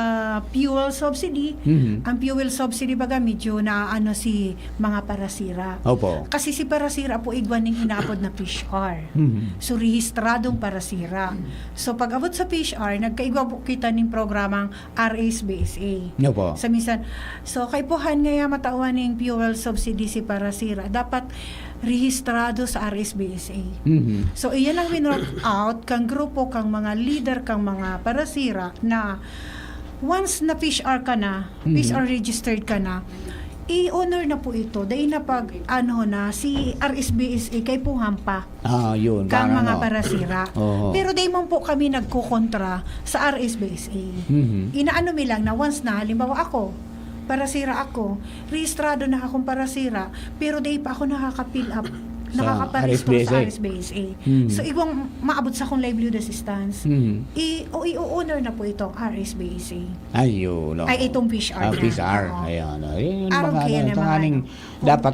fuel subsidy. Ang fuel subsidy baga medyo na si mga parasira. Opo. Kasi si parasira po igwan ng inapod na fish R. So rehistradong parasira. So pag abot sa fish R, nagkaigwa po kita ng programang RSBSA. Opo. Sa minsan, so kay puhan nga matawan ng fuel subsidy si parasira, dapat rehistrado sa RSBSA. So iyan ang winrock out kang grupo, kang mga leader, kang mga parasira na once na fish R ka na, fish R registered ka na, i-honor na po ito. Dahil na pag si RSBSA kay puhampa Yun. kang para mga no. parasira. Oo. Pero dahil man po kami nagkukontra sa RSBSA. Inaano mi lang na once na, halimbawa ako, parasira ako, rehistrado na akong parasira, pero dahil pa ako nakaka-fill up, nakaka-parehistro sa RSBSA. So, ibang maabot sa akong livelihood assistance, i-honor na po itong RSBSA. Ayun. No. Ay, itong fish R. Fish R. Oo. Ayan. Yun Araw mga kaya na mga tanganing dapat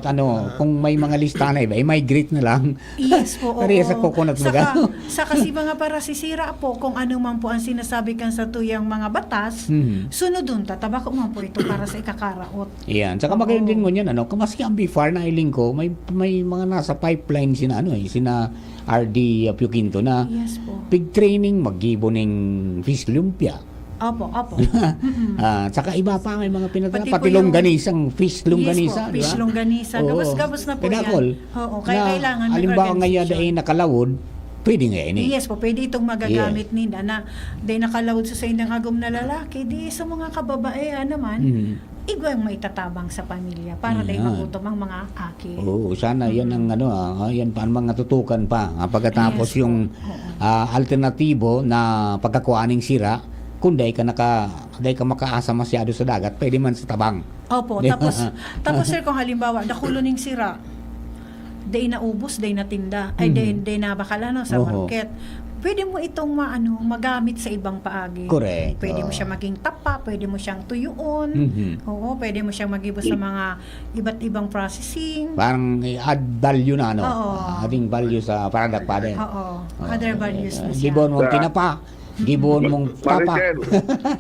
kung may mga lista na iba, migrate na lang. Yes po, oo. Parehas sa coconut Saka, baga. saka si mga parasisira po, kung ano man po ang sinasabi kan sa tuyang mga batas, sunod dun, tatabako man po ito para sa ikakaraot. Iyan. Saka magayon din mo yan, kamaski ang BFAR na iling ko, may mga nasa pipeline sina RD Puquinto na Yes po. big training, mag-gibo ng fish lumpia. Opo, opo. Saka iba pa may mga Pati pati po yung- longganisang fish longganisa, Yes po, fish longganisa. Gabos-gabos na po Pinakol. yan. Oo, kaya kailangan may halimbawa ngayon organization. ay nakalawod, pwede nga ini. Yes po, pwede itong magagamit nila na dahil nakalawod sa indang agom na lalaki, di sa mga kababaihan naman, igwa yung maitatabang sa pamilya para dahil Yan. magutom ang mga aki. Oo, sana yan ang yan pa ang mga tutukan pa. Pagkatapos Yes, yung alternatibo na pagkakuaning sira, kung dahil ka makaasa masyado sa dagat, pwede man sa tabang. Opo, Di- tapos sir, kung halimbawa, nakulo ning sira, day naubos, day natinda, ay day nabakalano sa Oho. market. Pwede mo itong magamit sa ibang paagi. Correct. Pwede mo Oo. siya maging tapa, pwede mo siyang tuyuon. Mhm. Oo, pwede mo siyang mag-iba sa mga iba't ibang processing. Parang add value na, ano? Oo. Adding value sa product pa din. Oo, other values na siya. Gibon mong tinapa. Gibon mong tapa. Maricel,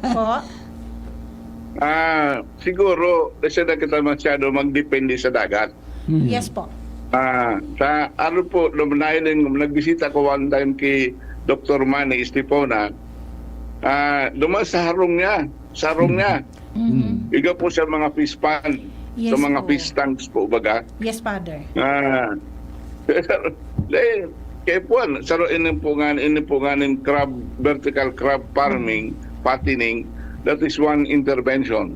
Po? siguro, kasi na kita masyado magdepende sa dagat. Mhm. Yes po. Sa ano po, nagbisita ko one time kay Dr. Manny Estipona, dumaan sa harong niya. Mhm. Iga po sa mga fish pond, Yes sa mga po. fish tanks po, baga. Yes, Father. Kaya po, ini po nga ng crab, vertical crab farming, fattening, that is one intervention.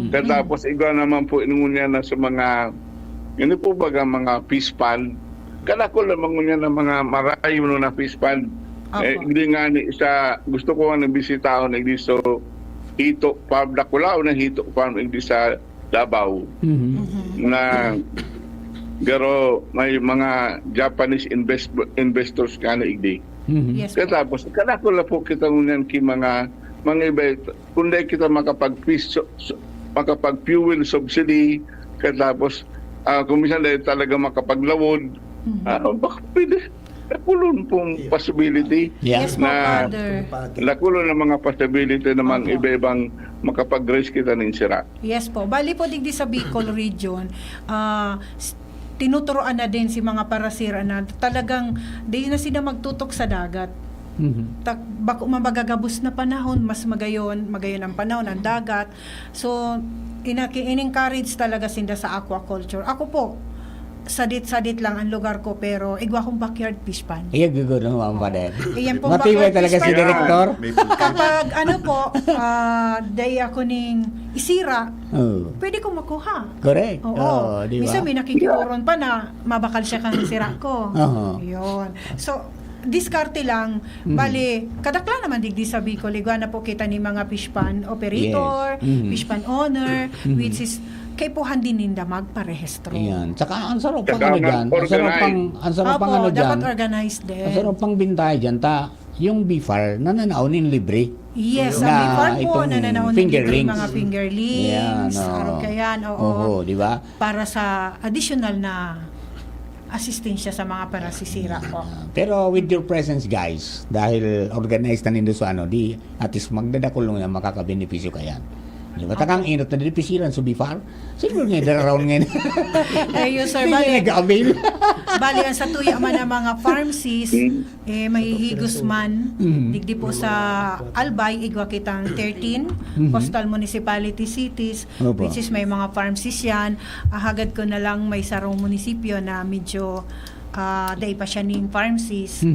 Kaya tapos iga naman po inunya na sa mga, ini po baga mga fish pond, kana ko lamang niya na mga marayo no na fish pond. Opo. Hindi nga ni sa gusto ko nga nabisitaon hindi so hito farm Dakulaw na hito farm hindi sa Davao Mhm. na garo may mga Japanese investors kana igdi. Mhm. Yes po. Kaya tapos kana ko la po kita ngunyan ki mga iba kundi kita makapag-fuel subsidy kaya tapos kung minsan dahil talaga makapaglawod baka pwede lakulon pong possibility Yeah. Yes po, na Father. lakulon ng mga possibility namang Opo. iba-ibang makapag-raise kita ng sira. Yes po. Bali po digdi sa Bicol region, tinuturoan na din si mga parasira na talagang di na sila magtutok sa dagat. Mhm. Bako mabagagabos na panahon, mas magayon ang panahon ang dagat. So in-encourage talaga sinda sa aquaculture. Ako po, sadit lang ang lugar ko pero igwa kong backyard fish pond. Iya, gugulo naman pa din. Iyan pong Matibay backyard talaga fish si pond. Director. May food ka. Kapag ano po, day ako ning isira, Oh. pwede ko makuha. Correct. Oo. Oh, di ba? Minsan may nakikiuron pa na mabakal siya kang sira ko. Oo. Yun. So, diskarte lang. Bali, kadakla naman digdi sa Bicol. Igwa na po kita ni mga fish pond operator, Yes. Mhm. fish pond owner, which is kay po handin ninda magparehistro. Ayan. Tsaka ang sarap pang Tsaka ano dyan. Ang sarap pang ano dyan. dapat organized din. Ang sarap pang bintay dyan. Yung beefar, nananaunin libre. Yes, Na ang before po, itong nananaon fingerlings. mga fingerlings, araw kayan, Oo, di ba? para sa additional na asistensya sa mga parasisira po. Pero with your presence, guys, dahil organized na nindo sa ano, di at least magdadakulong na makakabenepisyo kayan. Di ba? Takang inot na dipisiran sa bifar. Siguro nga dararound ngayon. Ayun, sir, Hindi bali, nag-avail. bali ang sa tuya man ang mga pharmacies, mahihigos man, digdi po sa Albay, igwa kitang 13 coastal municipality cities, Opo. which is may mga pharmacies yan. Hagad ko na lang may sarong munisipyo na medyo day pa siya ning pharmacies.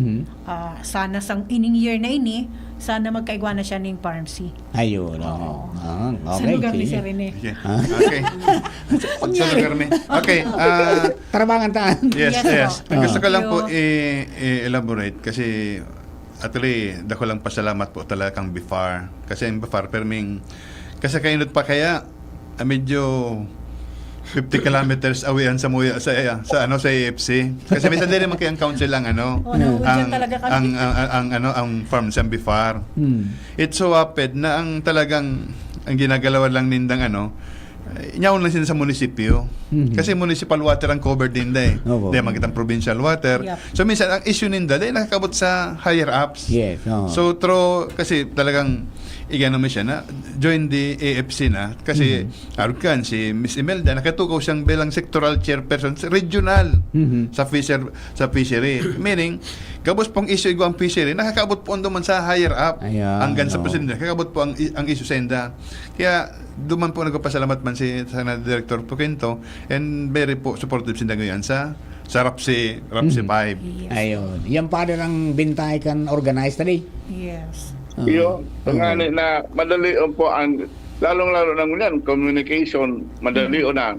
Sana sang ining year na ini, sana magkaigwa na siya ning pharmacy. Ayun, oo. Sa Okay, lugar ni sige. Sir Rene. Okay. Okay. Sa lugar ni. Okay. Tarabangan taan. Yes, Yes, yes. po. Ang gusto ko lang po Thank i-elaborate kasi actually dako lang pasalamat po talaga kang Bifar. Kasi ang Bifar perming kasi kainot pa kaya medyo 50 kilometers away sa muya sa AFC. Kasi minsan din naman kay ang council lang Oo, nauudyan talaga kami. ang farm sa Bifar. It's so happened na ang talagang ang ginagalawan lang nindang nyaon lang sila sa munisipyo. Kasi municipal water ang covered din dahil. Opo. Dahil magkitang provincial water. Yep. So minsan ang issue ninda dahil nakakabot sa higher ups. Yes, oo. So through kasi talagang igano mo siya na join the AFC na kasi Arkan si Miss Imelda nakatukaw siyang bilang sectoral chairperson sa regional sa fishery. Meaning kabos pong issue igwang fishery nakakabot po man sa higher up. Ayan, Hanggang sa oo. presidente nakakabot po ang issue sa inda. Kaya duman po nagpapasalamat man si Sana Director Puquento and very po supportive sinda ngayon sa RAPSI 5. Ayun. Yan pa rin ang bintay kan organized tadi. Yes. Iyo, tangani na madali po ang lalong-lalo na ngunyan, communication, madali na.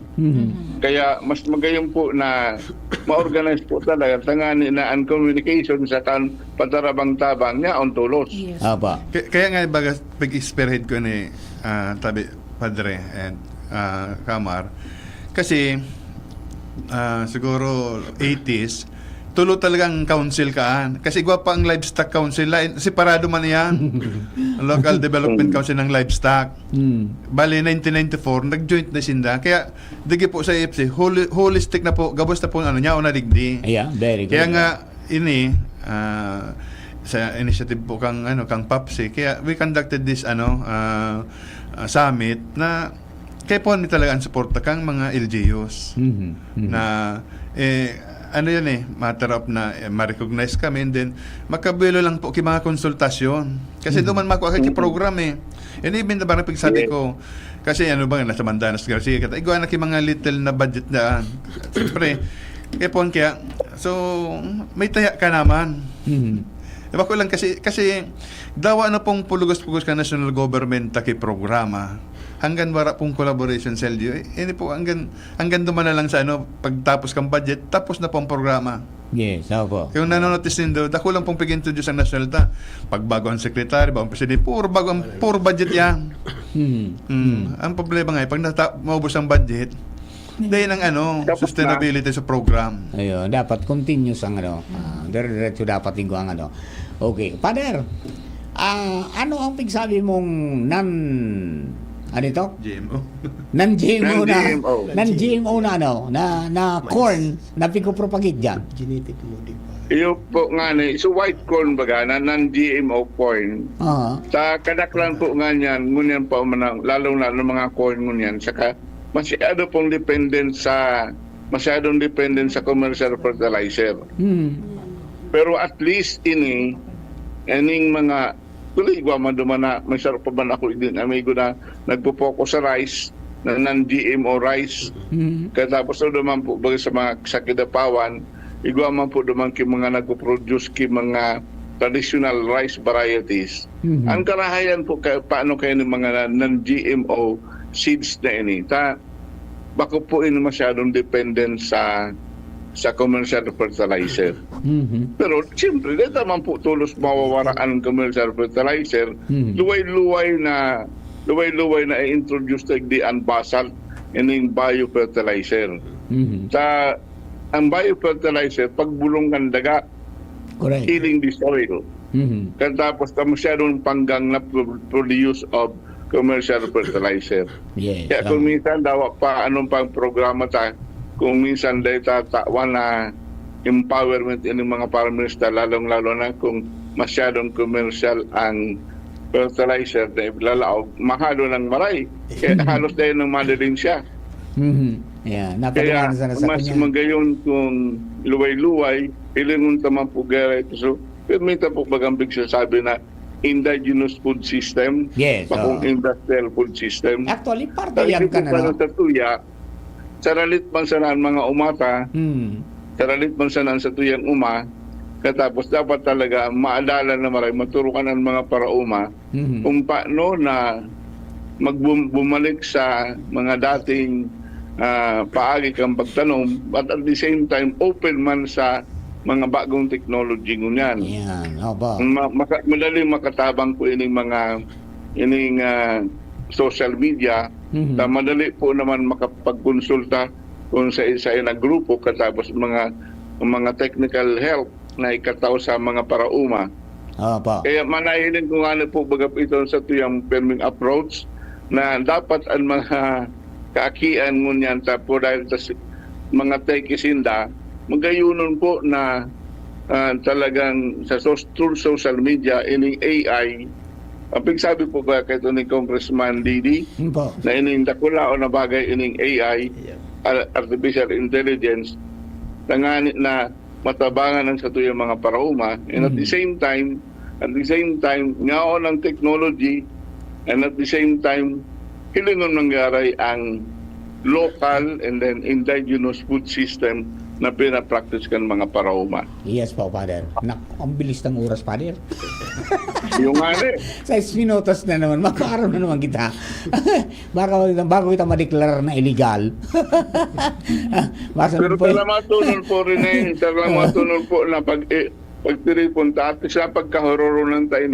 Kaya mas magayon po na ma-organize po talaga tangani na ang communication sa kan patarabang-tabang niya on tulos. Yes. Apa. Kaya nga baga pag-spearhead ko ni tabi Padre and Kamar kasi siguro 80s, tulo talagang council kaan. Kasi gwa pa ang livestock council, separado man yan. Local Development Council ng livestock. Bali, 1994, nag-joint na sinda. Kaya, digi po sa AFC, holistic na po, gabos na po ano niya, o naligdi. Yeah, very good. Kaya nga, ini, sa initiative po kang PAPSI, kaya we conducted this summit na kaya po talaga ang suporta kang mga LGUs na matter of na ma-recognize kami, and then makabilo lang po kay mga konsultasyon kasi doon man makuha kay program and even na parang pagsabi ko kasi nasa Mandanas Garcia kata igawa na kay mga little na budget na siyempre kaya so may taya ka naman. Diba ko lang kasi dawa na pong pulugos-pugos ka national government taki programa hanggang wala pong collaboration sa LGU. Ini po hanggang duman na lang sa pagtapos kang budget, tapos na pong programa. Yes, opo. Kung nanonotice din dako lang pong pag-introduce ang national ta. Pagbago ang secretary, bagong presidente, puro budget yan. Ang problema nga, pag maubos ang budget, dahil ang sustainability sa program. Ayun, dapat continuous ang diretso dapat tingko ang Okay, Father, ano ang pigsabi mong GMO. non-GMO Non-GMO. non-GMO na corn na pigopropagate dyan? Genetic modified. Iyo po nga so white corn baga na non-GMO corn. Sa kadaklan po nga niyan, ngunyan pa lalo mga corn ngunyan, saka masyadong dependent sa commercial fertilizer. Pero at least ining mga tuloy gwa man dumana may sarap pa man ako din amigo na nagpo-focus sa rice na non-GMO rice. Katapos naman po bagay sa mga sakidapawan, igwa man po duman ki mga nagpo-produce ki mga traditional rice varieties. Ang karahayan po paano kayo ng mga non-GMO seeds na ini. Bako po ini masyadong dependent sa commercial fertilizer. Pero siyempre, dito naman po tulos mawawaraan ang commercial fertilizer. Luway-luway na i-introduce the unbasalt in biofertilizer. Ang biofertilizer, pagbulong ng daga, Correct. killing the soil. Tapos masyadong panggang na produce of commercial fertilizer. Yes. Kaya kung minsan daw pa anong pang programa kung minsan dahil tatawan na empowerment ng mga farmers lalong-lalo na kung masyadong commercial ang fertilizer na ilalaog, mahalo ng maray. Kaya halos dahil ng madaling siya. Yeah, Kaya napagawa na sa mas kanya. magayon kung luway-luway, ilingon taman po gara ito. So, pero may po bagambig sabi na indigenous food system, Yes, bakong industrial food system. Actually, parte yan ka na, Sa tuya, saralit man sanaan mga umata, saralit man sanaan sa tuyang katapos dapat talaga maalala na maray, maturukan ang mga parauma kung paano na bumalik sa mga dating paagi kang pagtanom, but at the same time, open man sa mga bagong technology ngunyan. yan, opo. Madali makatabang po ining mga social media, na madali po naman makapagkonsulta kung sa isa na grupo katapos mga technical help na ikataw sa mga parauma. Opo. Kaya manahilin ko nga po baga ito sa tuyang farming approach na dapat ang mga kaakian ngunyan po dahil sa mga tekisinda, magayunon po na talagang sa through social media, ining AI, ang pigsabi po ba kay ni Congressman Didi Opo. na ining dakula o na bagay ining AI, artificial intelligence, na matabangan ng sa tuyang mga parauma, and at the same time ngaon ng technology, and at the same time hilingon manggaray ang local and then indigenous food system na pinapractice kan mga parauma. Yes po, Father. Ang bilis ng oras, Father. Yung nga Sa 6 minutos na naman, makaroon na naman kita. bago kita madeklara na illegal. Pero talamatulol po rin talamatulol po na pagtiripon ta at sa pagkahororo ng tayo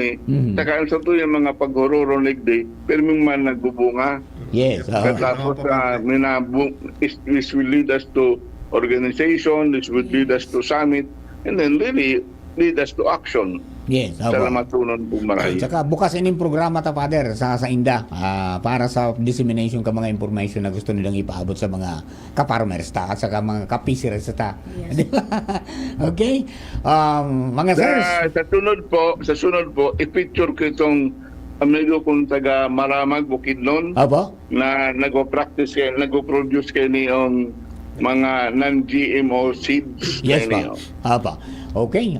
saka sa to yung mga paghororo nigdi pirming man nagbubunga. Yes. Tapos this will lead us to organization. This would lead us to summit and then really lead us to action. Yes, Salamat po nun po marami. Tsaka bukas ining programa ta Father sa Inda para sa dissemination ka mga information na gusto nilang ipaabot sa mga ka-farmers ta at saka mga ka-fisheries ta. Di ba? Okay? Mga sirs. Sa sunod po, i-picture ko itong amigo kong taga Maramag, Bukidnon, Opo? na nag-practice kayo, nag-produce kayo niyong mga non-GMO seeds. Yes kayo pa. Opo. Okay.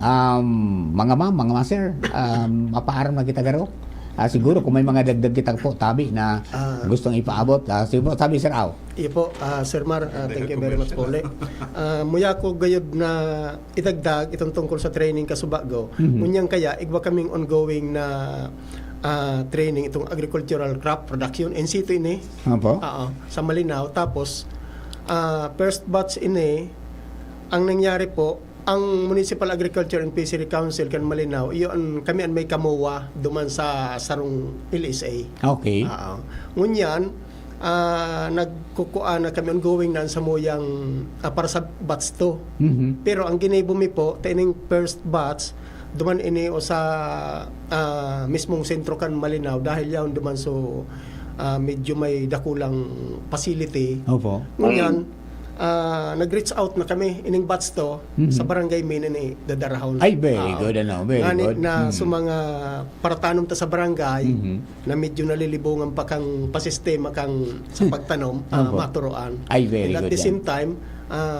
Mga ma'am, mga master, mapaaram na kita garo. Siguro kung may mga dagdag kita po tabi na gustong ipaabot. Siguro sabi Sir Au. Iya po, Sir Mar, thank you very much po ulit. Muya ko gayod na idagdag itong tungkol sa training kasubago. Munyang kaya, igwa kaming ongoing na training itong agricultural crop production in situ ini. Opo? Sa Malinaw. Tapos, first batch ini, ang nangyari po, ang Municipal Agriculture and Fishery Council kan Malinaw, iyon kami ang may kamuwa duman sa sarong LSA. Okay. Ngunyan, nagkukuan na kami ongoing na sa moyang para sa batch 2. Pero ang ginibumi po, tining first batch, duman ini o sa mismong sentro kan Malinaw dahil yaon duman so medyo may dakulang facility. Opo. Ngunyan, nag-reach out na kami ining batch to sa barangay Minini Dadarahon. Ay, very good. Very good. Na sa mga paratanom ta sa barangay na medyo nalilibungan pa kang pasistema kang sa pagtanom, maturoan. Ay, very And good at the yan. same time,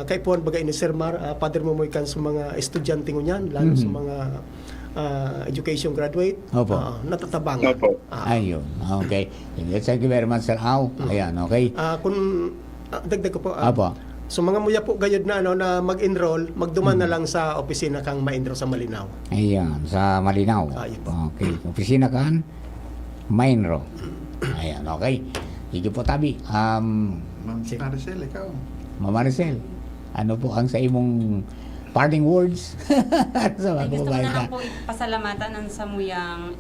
kay puan bagay ni Sir Mar, Father Momoy kan sa mga estudyante ngunyan, lalo sa mga education graduate, natatabang. Opo. Ayun. Okay. Thank you very much, Sir Au. Ayan, okay. Kung dagdag ko po, Apo. so mga muya po gayod na na mag-enroll, magduman na lang sa opisina kang ma-enroll sa Malinaw. Ayan, sa Malinaw. Ayun po. Okay. Opisina kan Mainro. Ayan, okay. Sige po, Tabi. Ma'am Maricel, ikaw. Ma'am Maricel, ano po ang sa imong parting words? Sa mga Ay, gusto ko kababayan na ka. lang po pasalamatan ang samuyang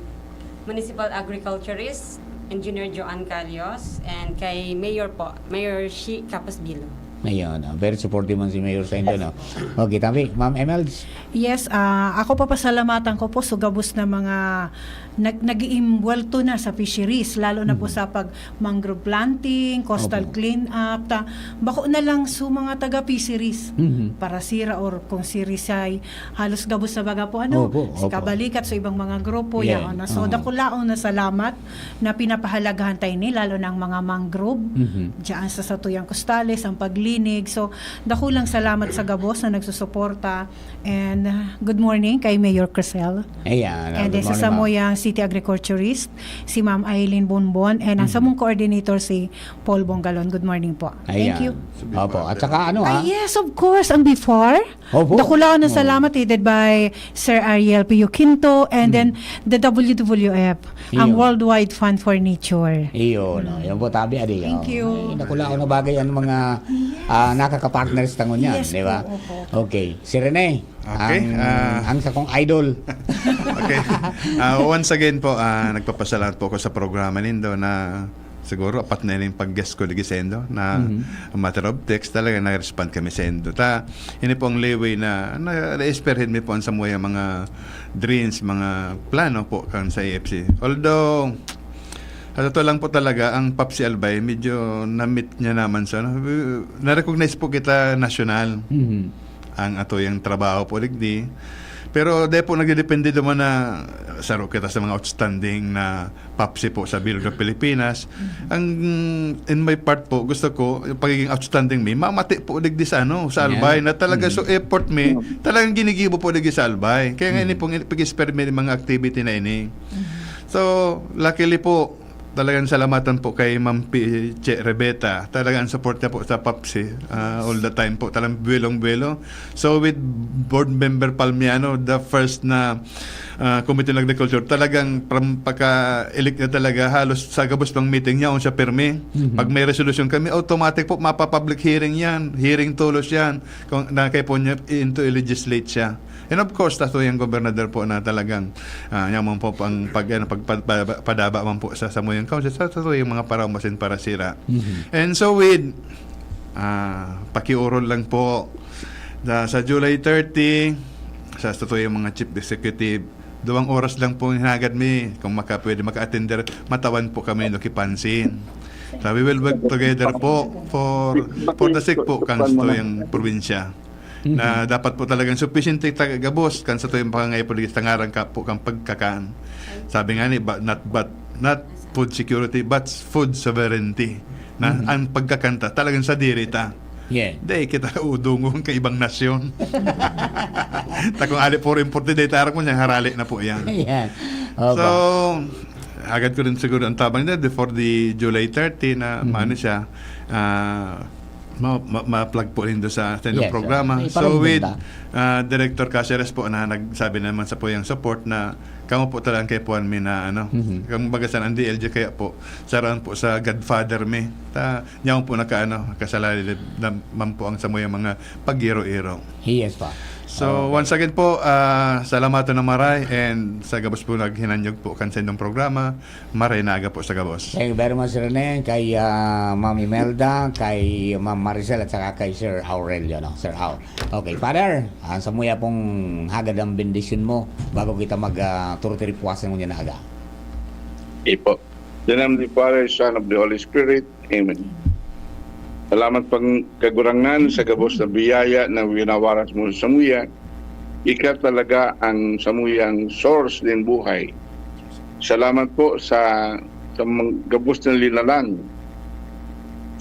Municipal Agriculturist, Engineer Joanne Calios, and kay Mayor po, Mayor Shi Capasbilo. Ayun, very supportive man si Mayor sa inyo, no? Okay, Tabi. Ma'am Emels? Yes, ako papasalamatan ko po sa gabos na mga nag-iimbuelto na sa fisheries, lalo na po sa mangrove planting, coastal Opo. cleanup, bako na lang sa mga taga-fisheries para sira or kung sirisay, halos gabos na baga po, Opo, si opo. kabalikat sa ibang mga grupo, Yeah, yaon na. So, oo. dakulaon na salamat na pinapahalagahan tayo ni, lalo ng mga mangrove, diyan sa Satuyang Costales, ang paglinig. So, dakulang salamat sa gabos na nagsusuporta. And good morning kay Mayor Crisel. Ayan. And good then sa morning, ma'am. Samoyang City Agriculturist, si Ma'am Aileen Bonbon, and ang samong coordinator si Paul Bongalon. Good morning po. Thank you. Opo. At saka ano, Yes, of course, ang before. Opo. Dakulaan na salamat headed by Sir Ariel Pio Quinto and then the WWF, ang Iyon. Worldwide Fund for Nature. Iyon, yan po, Tabi, adi. Thank you. Nakula na bagay ang mga nakaka-partners tangon yan, Yes di ba? po, Okay. Si Rene, Okay, ang sa kong idol. Okay. Once again po, nagpapasalamat po ako sa programa nindo na siguro apat na yung pag-guest ko lagi sa Endo na matter of text talaga na-respond kami sa Endo. Ini po ang leeway na na-spearhead mi po ang samuya mga dreams, mga plano po kan sa AFC. Although sa totoo lang po talaga, ang Papsi Albay, medyo na-meet niya naman sa, na-recognize po kita national ang ato yung trabaho po ligdi. Pero de po nagdedepende naman na saro kita sa mga outstanding na papsi po sa Bilog ng Pilipinas. Ang in my part po, gusto ko yung pagiging outstanding me, mamati po ligdi sa sa Albay na talaga so effort me, talagang ginigibo po ligdi sa Albay. Kaya nga ini pong pag-experiment mga activity na ini. So, luckily po, talagang salamatan po kay Ma'am Che Rebeta. Talagang support niya po sa PAPSI all the time po. Talagang buwelong-buwelo. So with Board Member Palmiano, the first na Committee on Agriculture, talagang pagka-elect niya talaga, halos sa gabos ng meeting niya, siya permi. Pag may resolution kami, automatic po, mapapublic hearing yan. Hearing tulos yan. Kung na kay po niya into legislate siya. And of course, tato yung gobernador po na talagang yaman po ang pagpadaba man po sa Samoyang Council, tato yung mga paramasin para sira. And so with pakiurol lang po. Sa July 30, sa tuyang mga chief executive, 2 oras lang po hinagad mi. Kung pwede maka-attender, matawan po kami lukipansin. So we will work together po for the sake po kan sa tuyang probinsya. Na dapat po talagang sufficient tagagabos kan sa tuyang pangangay po tangarang ka po kang pagkakaan. Sabi nga ni, not food security, but food sovereignty. Na ang pagkakanta talagang sa dirita. Yeah. Dahil kita udungong ka ibang nasyon. Takong ali po rin porte dahil tarang mo niya, harali na po yan. Yan. So, agad ko rin siguro ang tabang na before the July 30 na maano siya, ma-plug po rin doon sa Yes, programa. iparang So with ganda. Director Caceres po na nagsabi naman sa po yung support na kamo po talagang kay Puan mi na kung bagasan ang DLG kaya po saran po sa Godfather mi niya po kasalali naman po ang samoy mga pag-iro-iro. Yes pa. So once again po, salamat na maray and sa gabos po naghinanyog po kan sa inyong programa. Maray naga po sa gabos. Thank you very much, Rene, kay Ma'am Imelda, kay Ma'am Maricel, at saka kay Sir Aurelio, no? Sir Aur. Okay, Father, sa muya pong hagad ang bendisyon mo bago kita mag-turutiripuasan mo niya na aga. Ipo. In the name of the Father, Son, of the Holy Spirit. Amen. Salamat pang kagurangan sa gabos na biyaya na winawaras mo sa samuya. Ika talaga ang samuyang source din buhay. Salamat po sa gabos na linalang.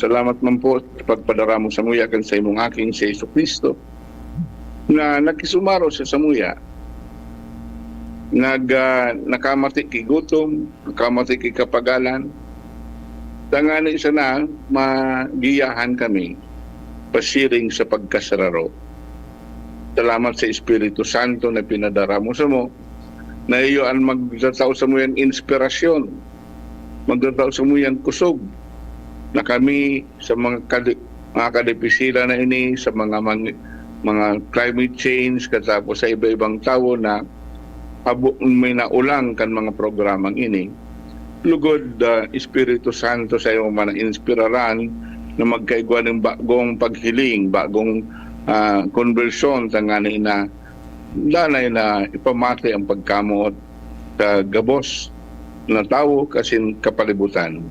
Salamat man po sa pagpadara mo samuya kan sa imong aking si Yesu Cristo na nakisumaro sa samuya. Nakamati ki gutom, nakamati ki kapagalan. Tangani isa na magiyahan kami pasiring sa pagkasararo. Salamat sa Espiritu Santo na pinadara mo sa mo na iyo ang magdataw sa mo yan inspirasyon, magdataw sa mo yan kusog na kami sa mga kadipisila na ini sa mga climate change katapos sa iba-ibang tao na may naulang kan mga programang ini. Lugod Espiritu Santo sa iyong mga inspiraran na magkaigwa ng bagong paghiling, bagong konversyon tangani na danay na ipamati ang pagkamot sa gabos na tao kasi kapalibutan.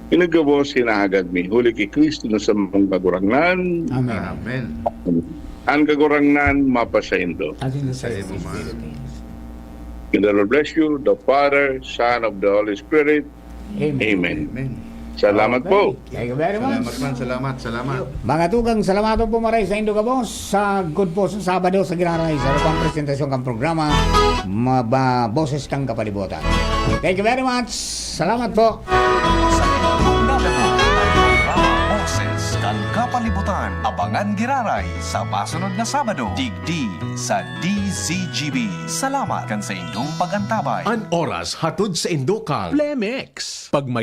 Inagabos hinahagad mi huli kay Kristo na sa mong kagurangnan. Amen. Amen. Ang kagurangnan mapasaindo. Sa imo man. And the Lord bless you, the Father, Son, of the Holy Spirit. Amen. Amen. Salamat po. Thank you very much. Salamat. Mga tugang, salamat po maray sa Indo Gabos sa good po sa Sabado sa Ginaray sa rupang presentasyon kang programa Boses kang Kapalibutan. Thank you very much. Salamat po. Sa inyong nalaman ang programa Boses kan Kapalibutan. Abangan Giraray sa masunod na Sabado. Digdi sa DZGB. Salamat kan sa inyong pagantabay. An oras hatod sa Indokang Plemex. Pag may